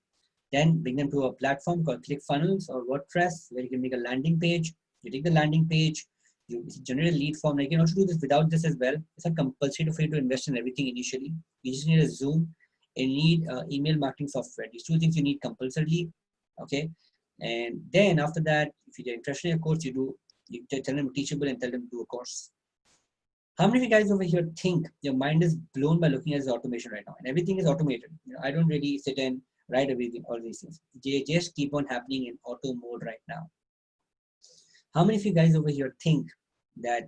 Then bring them to a platform called ClickFunnels or WordPress, where you can make a landing page. You take the landing page, you generate a lead form. Now, you can also do this without this as well. It's not compulsory for you to invest in everything initially. You just need a Zoom and need email marketing software. These two things you need compulsorily. Okay. And then after that, if you're interested in a course, you tell them Teachable and tell them to do a course. How many of you guys over here think your mind is blown by looking at this automation right now? And everything is automated. I don't really sit and write everything, all these things. They just keep on happening in auto mode right now. How many of you guys over here think that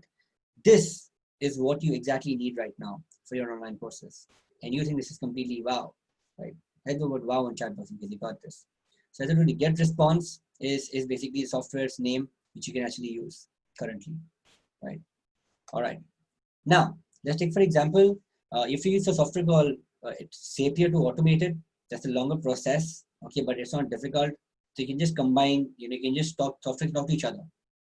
this is what you exactly need right now for your online courses? And you think this is completely wow, right? Type the word wow on chat box because you got this. So as I told you, Get Response is basically a software's name which you can actually use currently, right? All right. Now, let's take for example, if you use a software called it's Zapier to automate it, that's a longer process, okay, but it's not difficult. So you can just combine, you can just talk to each other.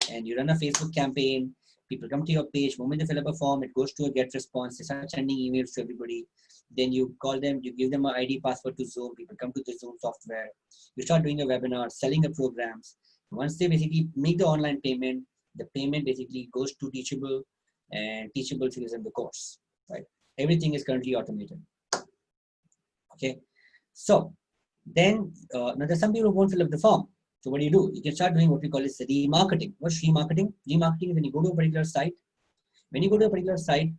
And you run a Facebook campaign, people come to your page, moment they fill up a form, it goes to a Get Response, they start sending emails to everybody. Then you call them, you give them an ID password to Zoom, people come to the Zoom software, you start doing a webinar, selling the programs. Once they basically make the online payment, the payment basically goes to Teachable and Teachable fills in the course, right? Everything is currently automated. Okay, so then now there's some people who won't fill up the form. So what do? You can start doing what we call is remarketing. What's remarketing? Remarketing is when you go to a particular site. When you go to a particular site,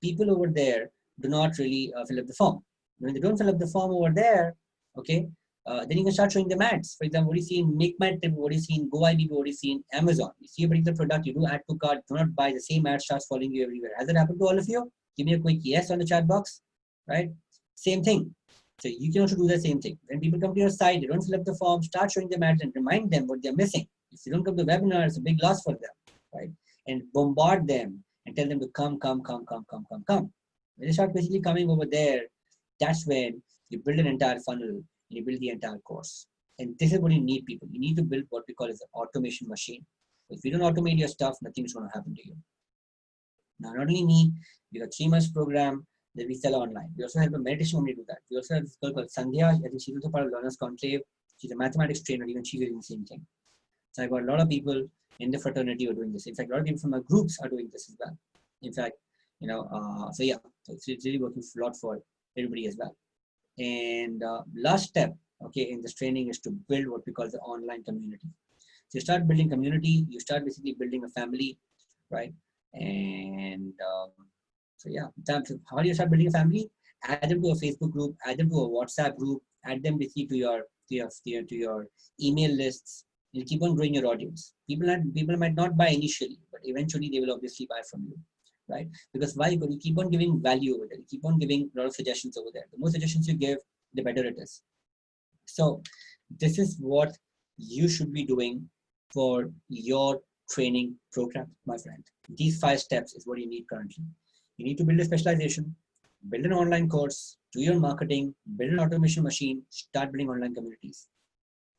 people over there do not really fill up the form. When they don't fill up the form over there, okay, then you can start showing them ads. For example, what do you see in Make My Trip, what do you see in GoIBB, what do you see in Amazon? You see a particular product, you do add to cart, do not buy, the same ad starts following you everywhere. Has it happened to all of you? Give me a quick yes on the chat box, right? Same thing. So you can also do the same thing. When people come to your site, they don't fill up the form, start showing them ads and remind them what they're missing. If you don't come to the webinar, it's a big loss for them, right? And bombard them and tell them to come. When they start basically coming over there, that's when you build an entire funnel and you build the entire course. And this is what you need, people. You need to build what we call as an automation machine. If you don't automate your stuff, nothing is going to happen to you. Now, not only me, we got 3 months program that we sell online. We also have a meditation woman do that. We also have this girl called Sandhya. I think she's also part of Learners Conclave. She's a mathematics trainer. Even she's doing the same thing. So I got a lot of people in the fraternity who are doing this. In fact, a lot of people from our groups are doing this as well. In fact, so yeah, so it's really working a lot for everybody as well. And last step, okay, in this training is to build what we call the online community. So you start building community, you start basically building a family, right? And so yeah, how do you start building a family? Add them to a Facebook group, add them to a WhatsApp group, add them basically to your email lists. You keep on growing your audience. People might not buy initially, but eventually they will obviously buy from you, right? Because why? Because you keep on giving value over there. You keep on giving a lot of suggestions over there. The more suggestions you give, the better it is. So this is what you should be doing for your training program, my friend. These 5 steps is what you need currently. You need to build a specialization, build an online course, do your marketing, build an automation machine, start building online communities.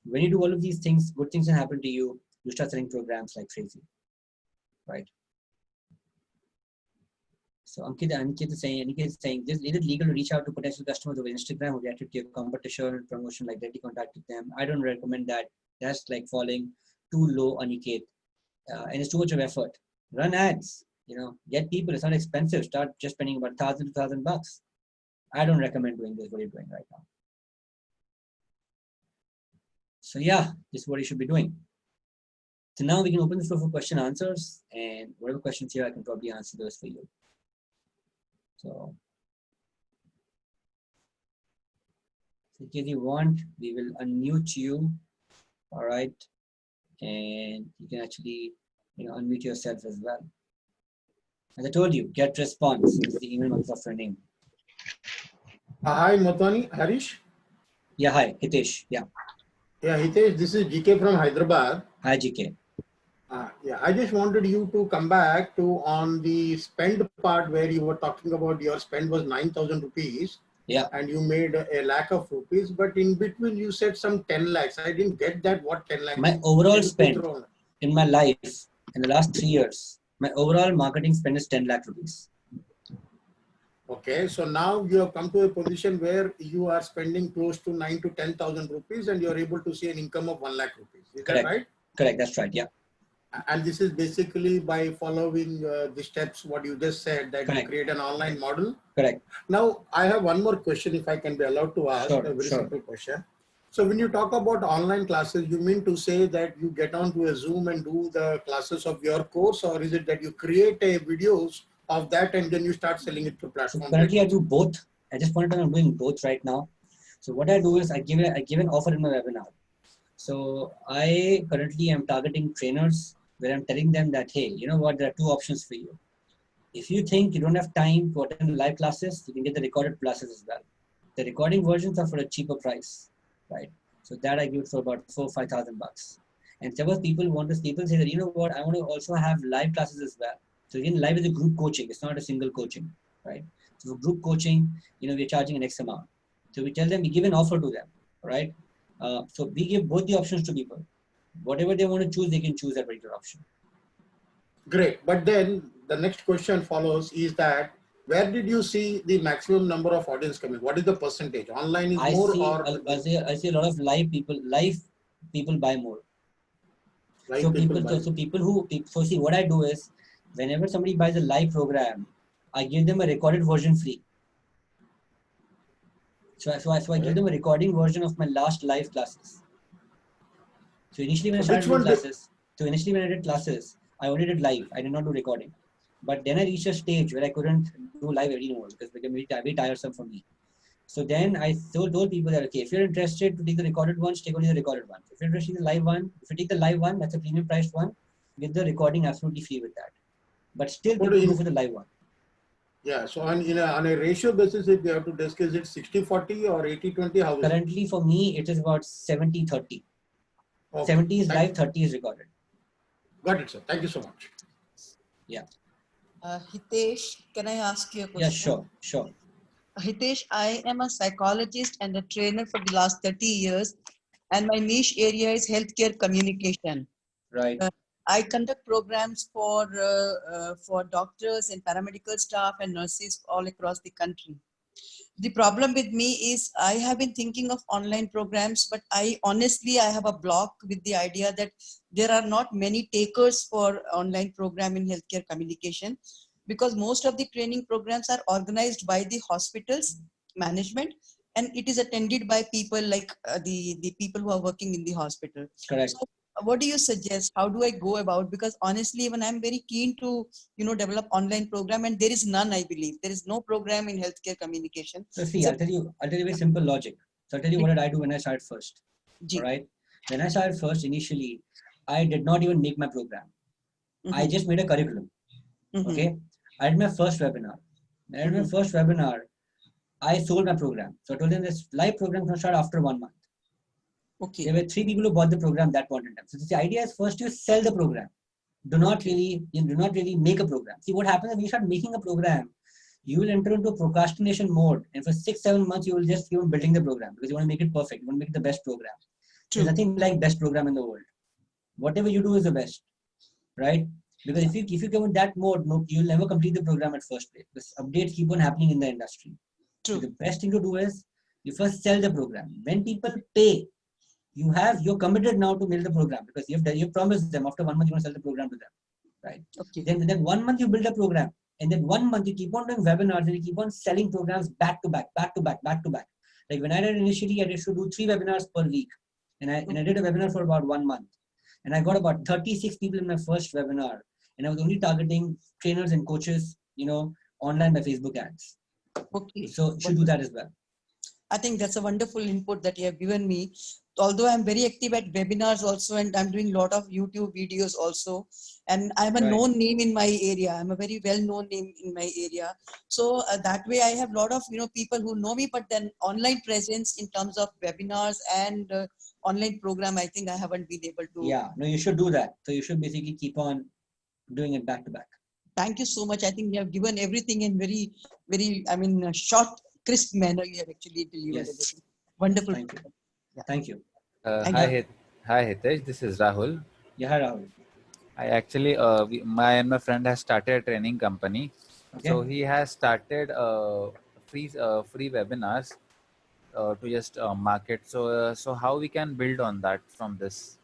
When you do all of these things, good things can happen to you. You start selling programs like crazy, right? So Aniket is saying, is it legal to reach out to potential customers over Instagram who reacted to your competition promotion, like directly contacted them? I don't recommend that. That's like falling too low, Aniket, and it's too much of effort. Run ads, get people. It's not expensive. Start just spending about $1,000 to $2,000. I don't recommend doing this. What you're doing right now. So yeah, this is what you should be doing. So now we can open the floor for question answers, and whatever questions here, I can probably answer those for you. So in case you want, we will unmute you. All right. And you can actually, unmute yourself as well. As I told you, get response is the email Microsoft name. Hi, Motwani, Harish. Yeah, hi, Hitesh. Yeah. Yeah, Hitesh, this is GK from Hyderabad. Hi, GK. Yeah, I just wanted you to come back to on the spend part where you were talking about your spend was 9,000 rupees. Yeah. And you made a lakh of rupees, but in between you said some 10 lakhs. I didn't get that. What 10 lakhs? My overall spend in my life in the last 3 years, my overall marketing spend is 10 lakh rupees. Okay, so now you have come to a position where you are spending close to 9 to 10,000 rupees and you are able to see an income of 1 lakh rupees. Is Correct. That right? Correct, that's right, yeah. And this is basically by following the steps, what you just said, that Correct. you create an online model. Correct. Now, I have one more question, if I can be allowed to ask, a very simple question. So when you talk about online classes, you mean to say that you get onto a Zoom and do the classes of your course, or is it that you create a videos of that and then you start selling it to platforms? So currently I do both. At this point in time, I'm doing both right now. So what I do is I give an offer in my webinar. So I currently am targeting trainers where I'm telling them that, hey, you know what, there are 2 options for you. If you think you don't have time to attend live classes, you can get the recorded classes as well. The recording versions are for a cheaper price, right? So that I give for about $4,000-5,000. And suppose people say that, you know what, I want to also have live classes as well. So again, live is a group coaching. It's not a single coaching, right? So for group coaching, we're charging an X amount. So we tell them, we give an offer to them, right? So we give both the options to people. Whatever they want to choose, they can choose that particular option. Great. But then the next question follows is that where did you see the maximum number of audience coming? What is the percentage? Online is more or? I see a lot of live people buy more. Live so people see, what I do is whenever somebody buys a live program, I give them a recorded version free. So I give them a recording version of my last live classes. So initially when I did classes, I only did live. I did not do recording. But then I reached a stage where I couldn't do live anymore because it became very tiresome for me. So then I told people that, okay, if you're interested to take the recorded ones, take only the recorded ones. If you're interested in the live one, if you take the live one, that's a premium priced one, get the recording absolutely free with that. But still people go for the live one. Yeah, so on a ratio basis, if you have to discuss it 60-40 or 80-20, how is it? Currently for me, it is about 70-30. Okay. 70 is live, 30 is recorded. Got it, sir. Thank you so much. Yeah. Hitesh, can I ask you a question? Yeah, sure. Hitesh, I am a psychologist and a trainer for the last 30 years, and my niche area is healthcare communication. Right. I conduct programs for doctors and paramedical staff and nurses all across the country. The problem with me is I have been thinking of online programs, but I have a block with the idea that there are not many takers for online program in healthcare communication, because most of the training programs are organized by the hospitals management, and it is attended by people like the people who are working in the hospital. Correct. So what do you suggest? How do I go about? Because honestly, even I'm very keen to develop online program, and there is none. I believe there is no program in healthcare communication. So see, I'll tell you very simple logic. So I'll tell you what did I do when I started first. All right. When I started first, initially, I did not even make my program. I just made a curriculum. Okay. I did my first webinar. When I did my first webinar, I sold my program. So I told them this live program can start after 1 month. Okay. There were 3 people who bought the program that point in time. So the idea is first you sell the program. Do not really make a program. See what happens when you start making a program, you will enter into procrastination mode, and for 6-7 months you will just keep on building the program because you want to make it perfect. You want to make it the best program. There's nothing like best program in the world. Whatever you do is the best, right? Because if you come in that mode, no, you'll never complete the program at first place. Because updates keep on happening in the industry. So the best thing to do is you first sell the program. When people pay, you're committed now to mail the program because you've promised them after 1 month you want to sell the program to them, right? Okay. Then 1 month you build a program, and then 1 month you keep on doing webinars and you keep on selling programs back to back. Like when I did initially, I used to do 3 webinars per week, and I did a webinar for about 1 month, and I got about 36 people in my first webinar, and I was only targeting trainers and coaches, online by Facebook ads. Okay. So you should do that as well. I think that's a wonderful input that you have given me. Although I'm very active at webinars also, and I'm doing a lot of YouTube videos also, and I'm a known name in my area. I'm a very well-known name in my area. So that way I have a lot of people who know me, but then online presence in terms of webinars and online program, I think I haven't been able to. Yeah, no, you should do that. So you should basically keep on doing it back to back. Thank you so much. I think you have given everything in very, very, short, crisp manner. You have actually delivered everything. Wonderful. Thank you. Yeah. Thank you. Hi Hitesh, this is Rahul. Yeah, hi Rahul. I actually, my friend has started a training company. Okay. So he has started free webinars to just market. So how we can build on that from this?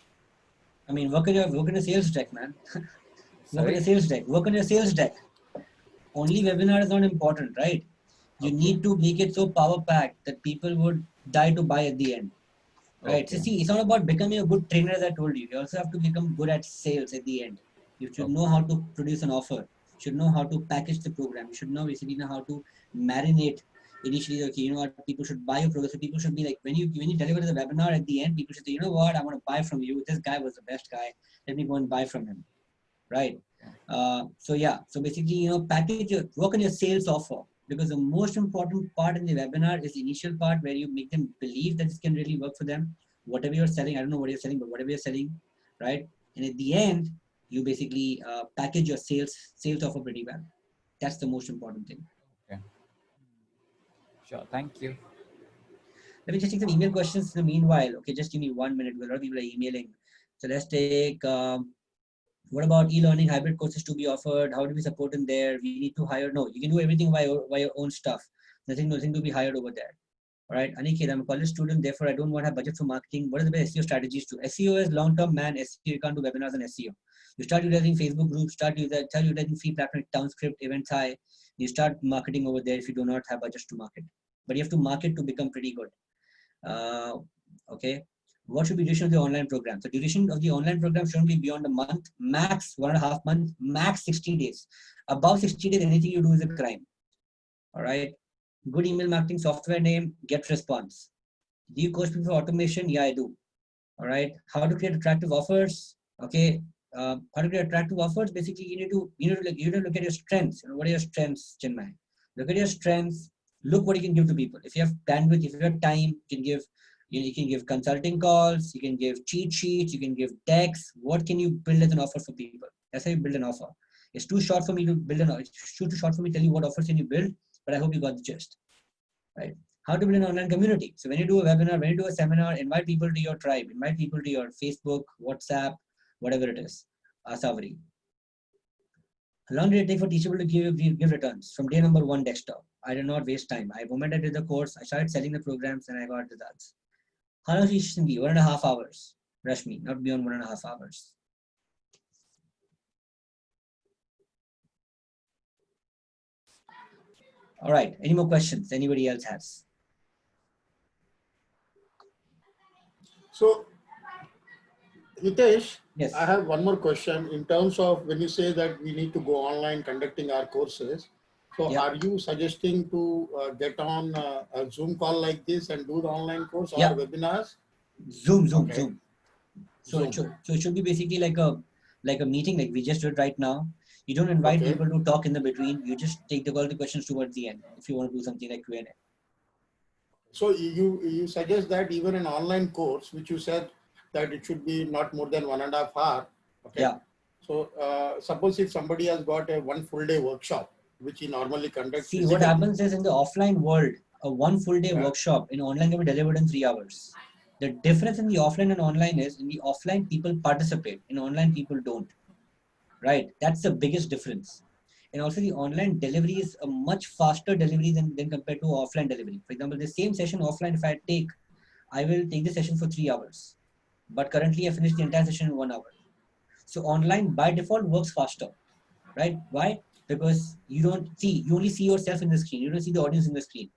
I mean, work on your sales deck, man. Work on your sales deck. Work on your sales deck. Only webinar is not important, right? You need to make it so power packed that people would die to buy at the end. Right. Okay. So see, it's not about becoming a good trainer, as I told you. You also have to become good at sales at the end. You should know how to produce an offer. You should know how to package the program. You should basically know how to marinate. Initially, okay, you know what, people should buy your program. So people should be like, when you deliver the webinar at the end, people should say, you know what, I want to buy from you. This guy was the best guy. Let me go and buy from him. Right. So basically, work on your sales offer. Because the most important part in the webinar is the initial part where you make them believe that this can really work for them. Whatever you're selling, I don't know what you're selling, but whatever you're selling, right? And at the end, you basically package your sales offer pretty well. That's the most important thing. Okay. Sure. Thank you. Let me just take some email questions in the meanwhile. Okay, just give me 1 minute because a lot of people are emailing. So let's take. What about e-learning hybrid courses to be offered? How do we support in there? We need to hire. No, you can do everything by your own stuff. Nothing to be hired over there. All right, Aniket, I'm a college student, therefore I don't want to have budget for marketing. What are the best SEO strategies to? SEO is long-term, man. SEO, you can't do webinars on SEO. You start utilizing Facebook groups, start utilizing free platform, Townscript, Events High. You start marketing over there if you do not have budgets to market. But you have to market to become pretty good. Okay. What should be duration of the online program? So duration of the online program shouldn't be beyond a month, max 1.5 months, max 60 days. Above 60 days, anything you do is a crime. All right. Good email marketing software name, get response. Do you coach people for automation? Yeah, I do. All right. How to create attractive offers? Okay. How to create attractive offers? Basically, you need to look at your strengths. What are your strengths, Chinmay? Look at your strengths. Look what you can give to people. If you have bandwidth, if you have time, you can give consulting calls. You can give cheat sheets. You can give decks. What can you build as an offer for people? That's how you build an offer. It's too short for me to build an. It's too short for me to tell you what offers can you build. But I hope you got the gist, right? How to build an online community. So when you do a webinar, when you do a seminar, invite people to your tribe, invite people to your Facebook, WhatsApp, whatever it is. Savri. How long did it take for Teachable to give returns? From day number one desktop. I did not waste time. The moment I did the course, I started selling the programs and I got results. How long is it? 1.5 hours. Rashmi, not beyond 1.5 hours. All right. Any more questions? Anybody else has? So, Hitesh, Yes. I have one more question in terms of when you say that we need to go online conducting our courses. So Yeah. are you suggesting to get on a Zoom call like this and do the online course or Yeah. webinars? Zoom. Okay. So Zoom. it should be basically like a meeting like we just did right now. You don't invite Okay. people to talk in the between. You just take the call the questions towards the end if you want to do something like Q&A. So you suggest that even an online course, which you said that it should be not more than 1.5 hours. Okay. Yeah. So suppose if somebody has got a 1 full day workshop, which he normally conducts See, physically. what happens is in the offline world, a 1 full day Yeah. workshop in online can be delivered in 3 hours. The difference in the offline and online is in the offline people participate, in online people don't. Right? That's the biggest difference. And also the online delivery is a much faster delivery than compared to offline delivery. For example, the same session offline, if I will take the session for 3 hours. But currently I finished the entire session in 1 hour. So online by default works faster, right? Why? Because you only see yourself in the screen. You don't see the audience in the screen.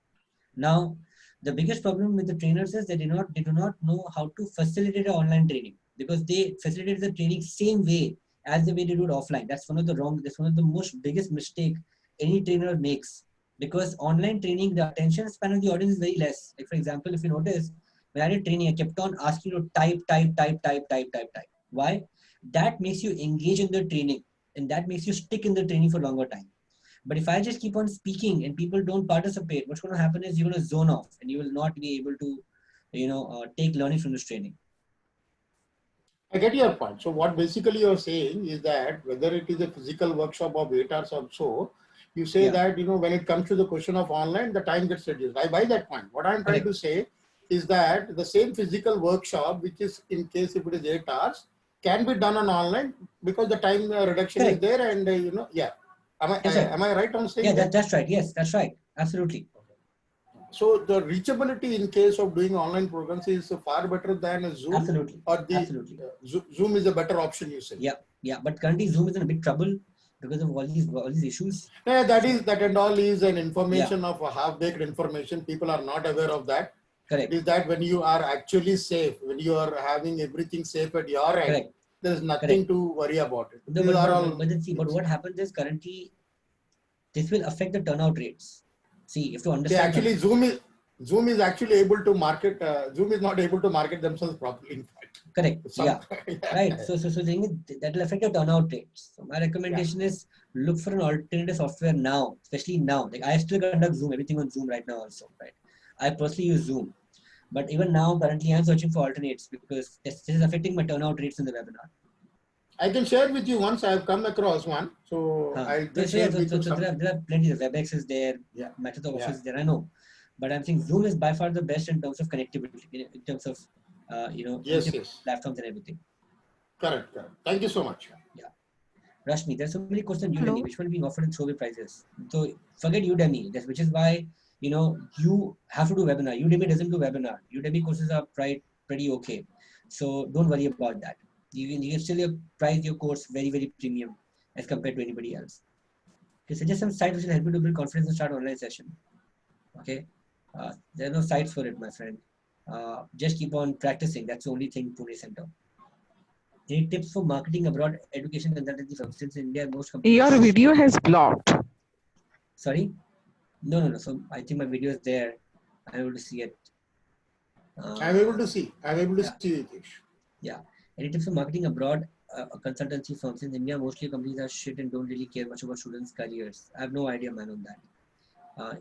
Now, the biggest problem with the trainers is they do not know how to facilitate an online training because they facilitate the training same way as the way they do it offline. That's one of the most biggest mistake any trainer makes because online training, the attention span of the audience is very less. Like for example, if you notice, when I did training, I kept on asking you to type. Why? That makes you engage in the training and that makes you stick in the training for longer time. But if I just keep on speaking and people don't participate, what's going to happen is you're going to zone off and you will not be able to, take learning from this training. I get your point. So what basically you're saying is that whether it is a physical workshop of 8 hours or so, you say that, when it comes to the question of online, the time gets reduced. I buy that point. What I'm trying to say is that the same physical workshop, which is in case if it is 8 hours, can be done on online because the time reduction is there and, yeah. Am I right on saying that? That's right. Yes, that's right. Absolutely. So the reachability in case of doing online programs is far better than a Zoom. Absolutely. Or the Zoom is a better option, you say. Yeah. But currently Zoom is in a big trouble because of all these issues. Yeah, that and all is an information of a half-baked information. People are not aware of that. Correct. It is that when you are actually safe, when you are having everything safe at your end, there is nothing to worry about it. No, but what happens is currently this will affect the turnout rates. See, if you understand. Actually, Zoom is actually able to market. Zoom is not able to market themselves properly. In fact. Correct. Right. So that will affect your turnout rates. So my recommendation is look for an alternative software now, especially now. Like I still conduct Zoom, everything on Zoom right now also. Right. I personally use Zoom, but even now currently I'm searching for alternates because this is affecting my turnout rates in the webinar. I can share with you once I have come across one. So I'll just share with you. There are plenty of WebEx is there, Microsoft Office is there, I know. But I'm saying Zoom is by far the best in terms of connectivity, in terms of, platforms and everything. Correct. Thank you so much. Yeah. Rashmi, there's so many questions on Udemy, which one being offered in throwaway prices. So forget Udemy, which is why, you have to do webinar. Udemy doesn't do webinar. Udemy courses are pretty okay. So don't worry about that. You can still price your course very, very premium as compared to anybody else. Okay, suggest some sites which will help you to build confidence and start online session. Okay, there are no sites for it, my friend. Just keep on practicing. That's the only thing Pune Center. Any tips for marketing abroad education consultancy firms? Since in India most companies. Your video has blocked. Sorry? No. So I think my video is there. I'm able to see it. I'm able to see. I'm able to see Hitesh. Yeah. Any tips for marketing abroad consultancy firms? In India, mostly companies are shit and don't really care much about students' careers. I have no idea, man, on that.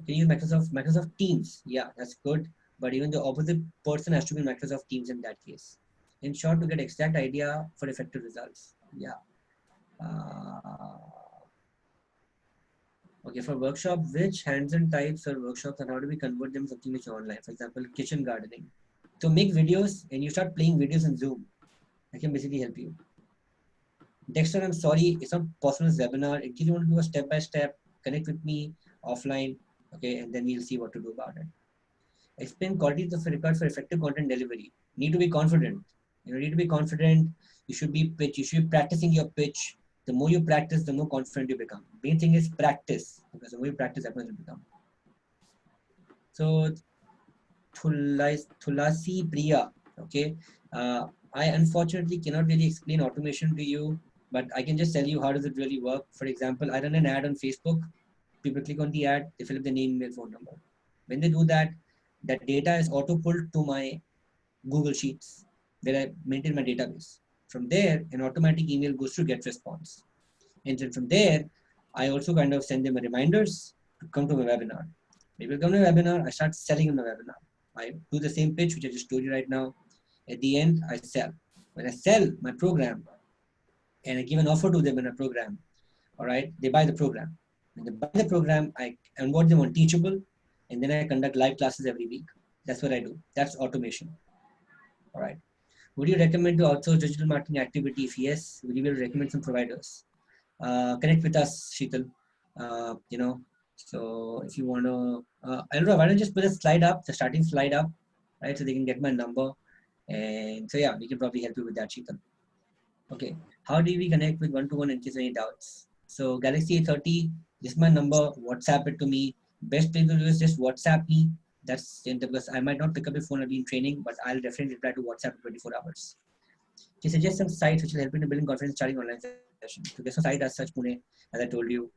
Can you use Microsoft Teams? Yeah, that's good. But even the opposite person has to be Microsoft Teams in that case. In short, to get exact idea for effective results. Yeah. Okay, for workshop, which hands-on types or workshops and how do we convert them to something which is online? For example, kitchen gardening. So make videos and you start playing videos in Zoom. I can basically help you. Dexter, I'm sorry, it's not possible as webinar. In case you want to do a step-by-step, connect with me offline, okay, and then we'll see what to do about it. Explain qualities of a record for effective content delivery. Need to be confident. You need to be confident. You should be practicing your pitch. The more you practice, the more confident you become. Main thing is practice, because the more you practice, that much you become. So, Thulasi Priya, okay. I unfortunately cannot really explain automation to you, but I can just tell you how does it really work. For example, I run an ad on Facebook. People click on the ad, they fill up the name, email, phone number. When they do that, that data is auto-pulled to my Google Sheets, where I maintain my database. From there, an automatic email goes to get response. And then from there, I also kind of send them reminders to come to my webinar. Maybe come to my webinar, I start selling in the webinar. I do the same pitch, which I just told you right now. At the end, I sell. When I sell my program, and I give an offer to them in a program, all right, they buy the program. When they buy the program, I onboard them on Teachable, and then I conduct live classes every week. That's what I do. That's automation. All right. Would you recommend to outsource digital marketing activity? If yes, would you be able to recommend some providers? Connect with us, Sheetal. So if you want to, I don't know, why don't you just put a slide up, the starting slide up, right? So they can get my number. And so, yeah, we can probably help you with that, Sheetal. Okay. How do we connect with one-to-one in case of any doubts? So Galaxy A30, this is my number. WhatsApp it to me. Best thing to do is just WhatsApp me. That's because I might not pick up your phone. I'll be in training, but I'll definitely reply to WhatsApp in 24 hours. He suggests some sites which will help you in building confidence starting online session. So there's no site as such, Pune, as I told you.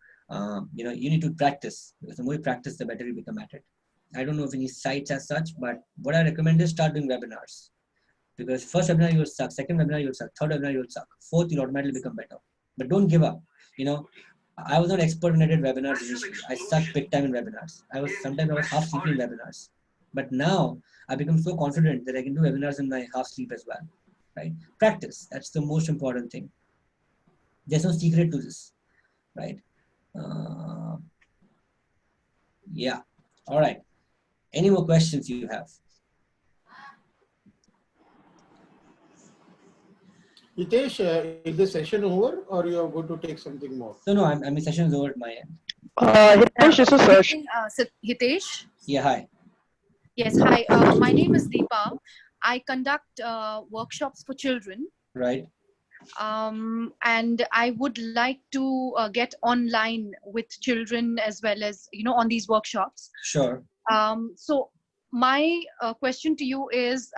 You need to practice, because the more you practice, the better you become at it. I don't know of any sites as such, but what I recommend is start doing webinars. Because first webinar you will suck, second webinar you will suck, third webinar you will suck, fourth you'll automatically become better. But don't give up. I was not expert when I did webinars initially. I sucked big time in webinars. Sometimes I was half sleeping in webinars. But now I become so confident that I can do webinars in my half sleep as well. Right? Practice. That's the most important thing. There's no secret to this. Right? Yeah. All right. Any more questions you have? Hitesh, is the session over or you are going to take something more? No, I mean, session is over at my end. Hitesh, this is Harsh. Hitesh? Yeah, hi. Yes, hi. My name is Deepa. I conduct workshops for children. Right. And I would like to get online with children as well as, on these workshops. Sure. So my question to you is,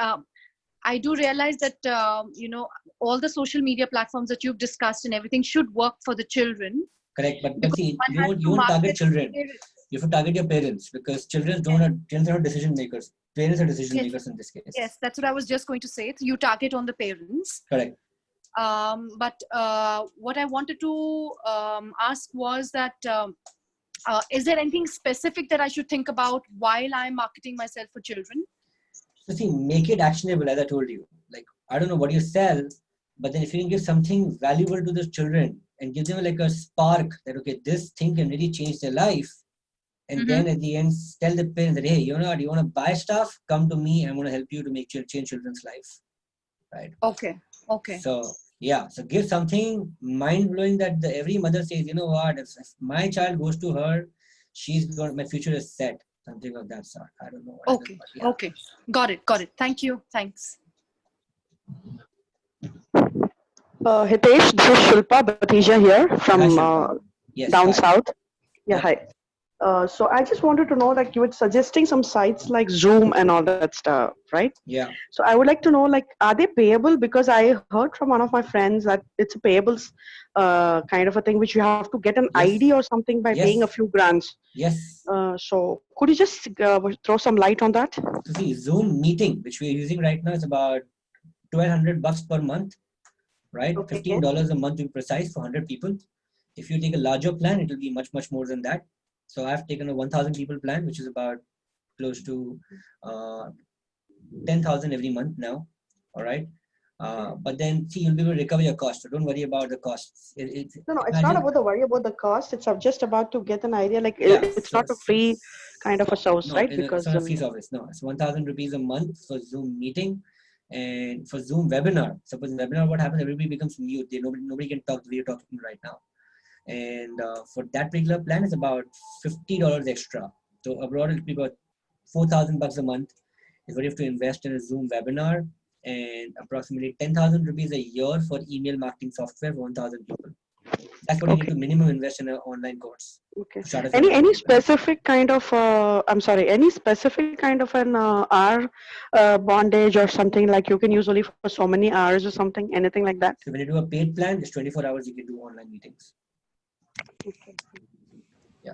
I do realize that, all the social media platforms that you've discussed and everything should work for the children. Correct. But see, you won't target children. You have to target your parents, because children are not decision makers. Parents are decision makers in this case. Yes, that's what I was just going to say. So you target on the parents. Correct. But what I wanted to ask was that, is there anything specific that I should think about while I'm marketing myself for children? So see, make it actionable, as I told you. Like, I don't know what you sell, but then if you can give something valuable to the children and give them like a spark that, okay, this thing can really change their life. And then at the end, tell the parents that, hey, you want to buy stuff? Come to me. I'm going to help you to make change children's life. Right. Okay. So, yeah. So give something mind-blowing that every mother says, you know what, if my child goes to her, my future is set. Something of that sort. I don't know. Okay. Okay. Got it. Thank you. Thanks. Hitesh, this is Shilpa Batija here from Yes, down hi. south. Yeah, hi. So I just wanted to know, like you were suggesting some sites like Zoom and all that stuff, right? Yeah. So I would like to know, like, are they payable? Because I heard from one of my friends that it's a payables kind of a thing, which you have to get an Yes. ID or something by paying a Yes. few grants. Yes. So could you just throw some light on that? So see, Zoom meeting, which we're using right now, is about $1,200 per month, right? Okay. $15 a month to be precise for 100 people. If you take a larger plan, it will be much, much more than that. So I've taken a 1,000 people plan, which is about close to 10,000 every month now. All right. But then see, you'll be able to recover your cost. So don't worry about the costs. No, it's not Imagine, about the worry about the cost. It's just about to get an idea. Like yeah. it's not a free kind of a service, No, right? it's Because not a free service. No, it's 1,000 rupees a month for Zoom meeting, and for Zoom webinar. Suppose in webinar, what happens? Everybody becomes mute. Nobody can talk the way you're talking right now. And for that particular plan, it's about $50 extra. So abroad, it'll be about $4,000 a month is what you have to invest in a Zoom webinar, and approximately 10,000 rupees a year for email marketing software for 1,000 people. That's what you need to minimum invest in an online course. Okay. To start a Any program. specific kind of I'm sorry, any specific kind of an hour bondage or something, like you can use only for so many hours or something, anything like that? So when you do a paid plan, it's 24 hours you can do online meetings. Okay. Yeah.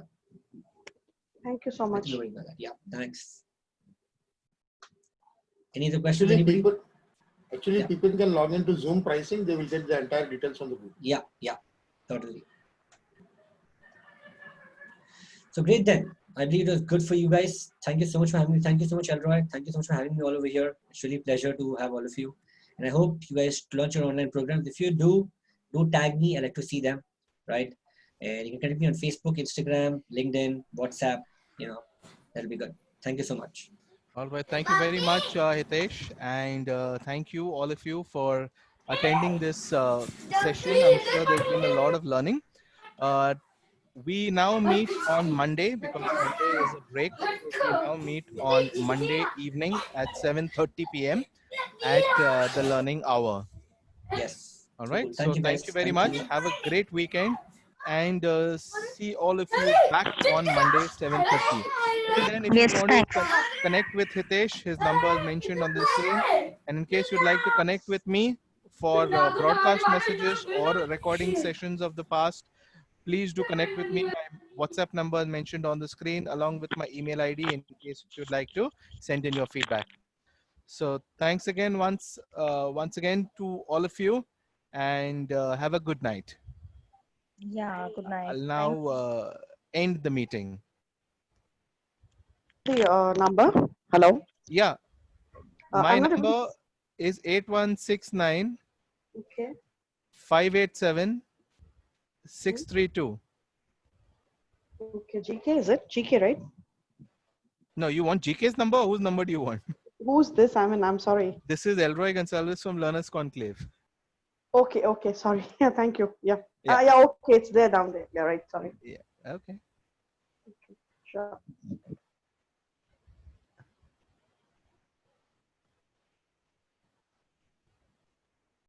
Thank you so much. Yeah, thanks. Any other questions? Actually, people can log into Zoom pricing. They will get the entire details from the group. Yeah, totally. So great then. I believe it was good for you guys. Thank you so much for having me. Thank you so much, Elroy. Thank you so much for having me all over here. It's really a pleasure to have all of you. And I hope you guys launch your online programs. If you do tag me. I like to see them, right? And you can connect me on Facebook, Instagram, LinkedIn, WhatsApp. That'll be good. Thank you so much. All right. Thank you very much, Hitesh. And thank you, all of you, for attending this session. I'm sure there's been a lot of learning. We now meet on Monday because Monday is a break. So we now meet on Monday evening at 7:30 p.m. at the Learning Hour. Yes. All right. Cool. So Thank you, thank guys. you very Thank much. you. Have a great weekend, and see all of you back on Monday 7:30. Till then, if you Yes, want to thanks. connect with Hitesh, his number is mentioned on the screen. And in case you'd like to connect with me for broadcast messages or recording sessions of the past, please do connect with me. My WhatsApp number is mentioned on the screen along with my email ID in case you'd like to send in your feedback. So thanks again once again to all of you, and have a good night. Yeah, good night. I'll Thank now end the meeting. The number. Hello. Yeah, my I'm not able to. number is 8169 Okay. 587 632. Okay. GK, is it? GK, right? No, you want GK's number? Or whose number do you want? Who's this? I mean, I'm sorry. This is Elroy Gonsalves from Learners Conclave. Okay. Okay. Sorry. Yeah. Thank you. Yeah. Yeah. Yeah. Okay. It's there down there. Yeah. Right. Sorry. Yeah. Okay. Sure.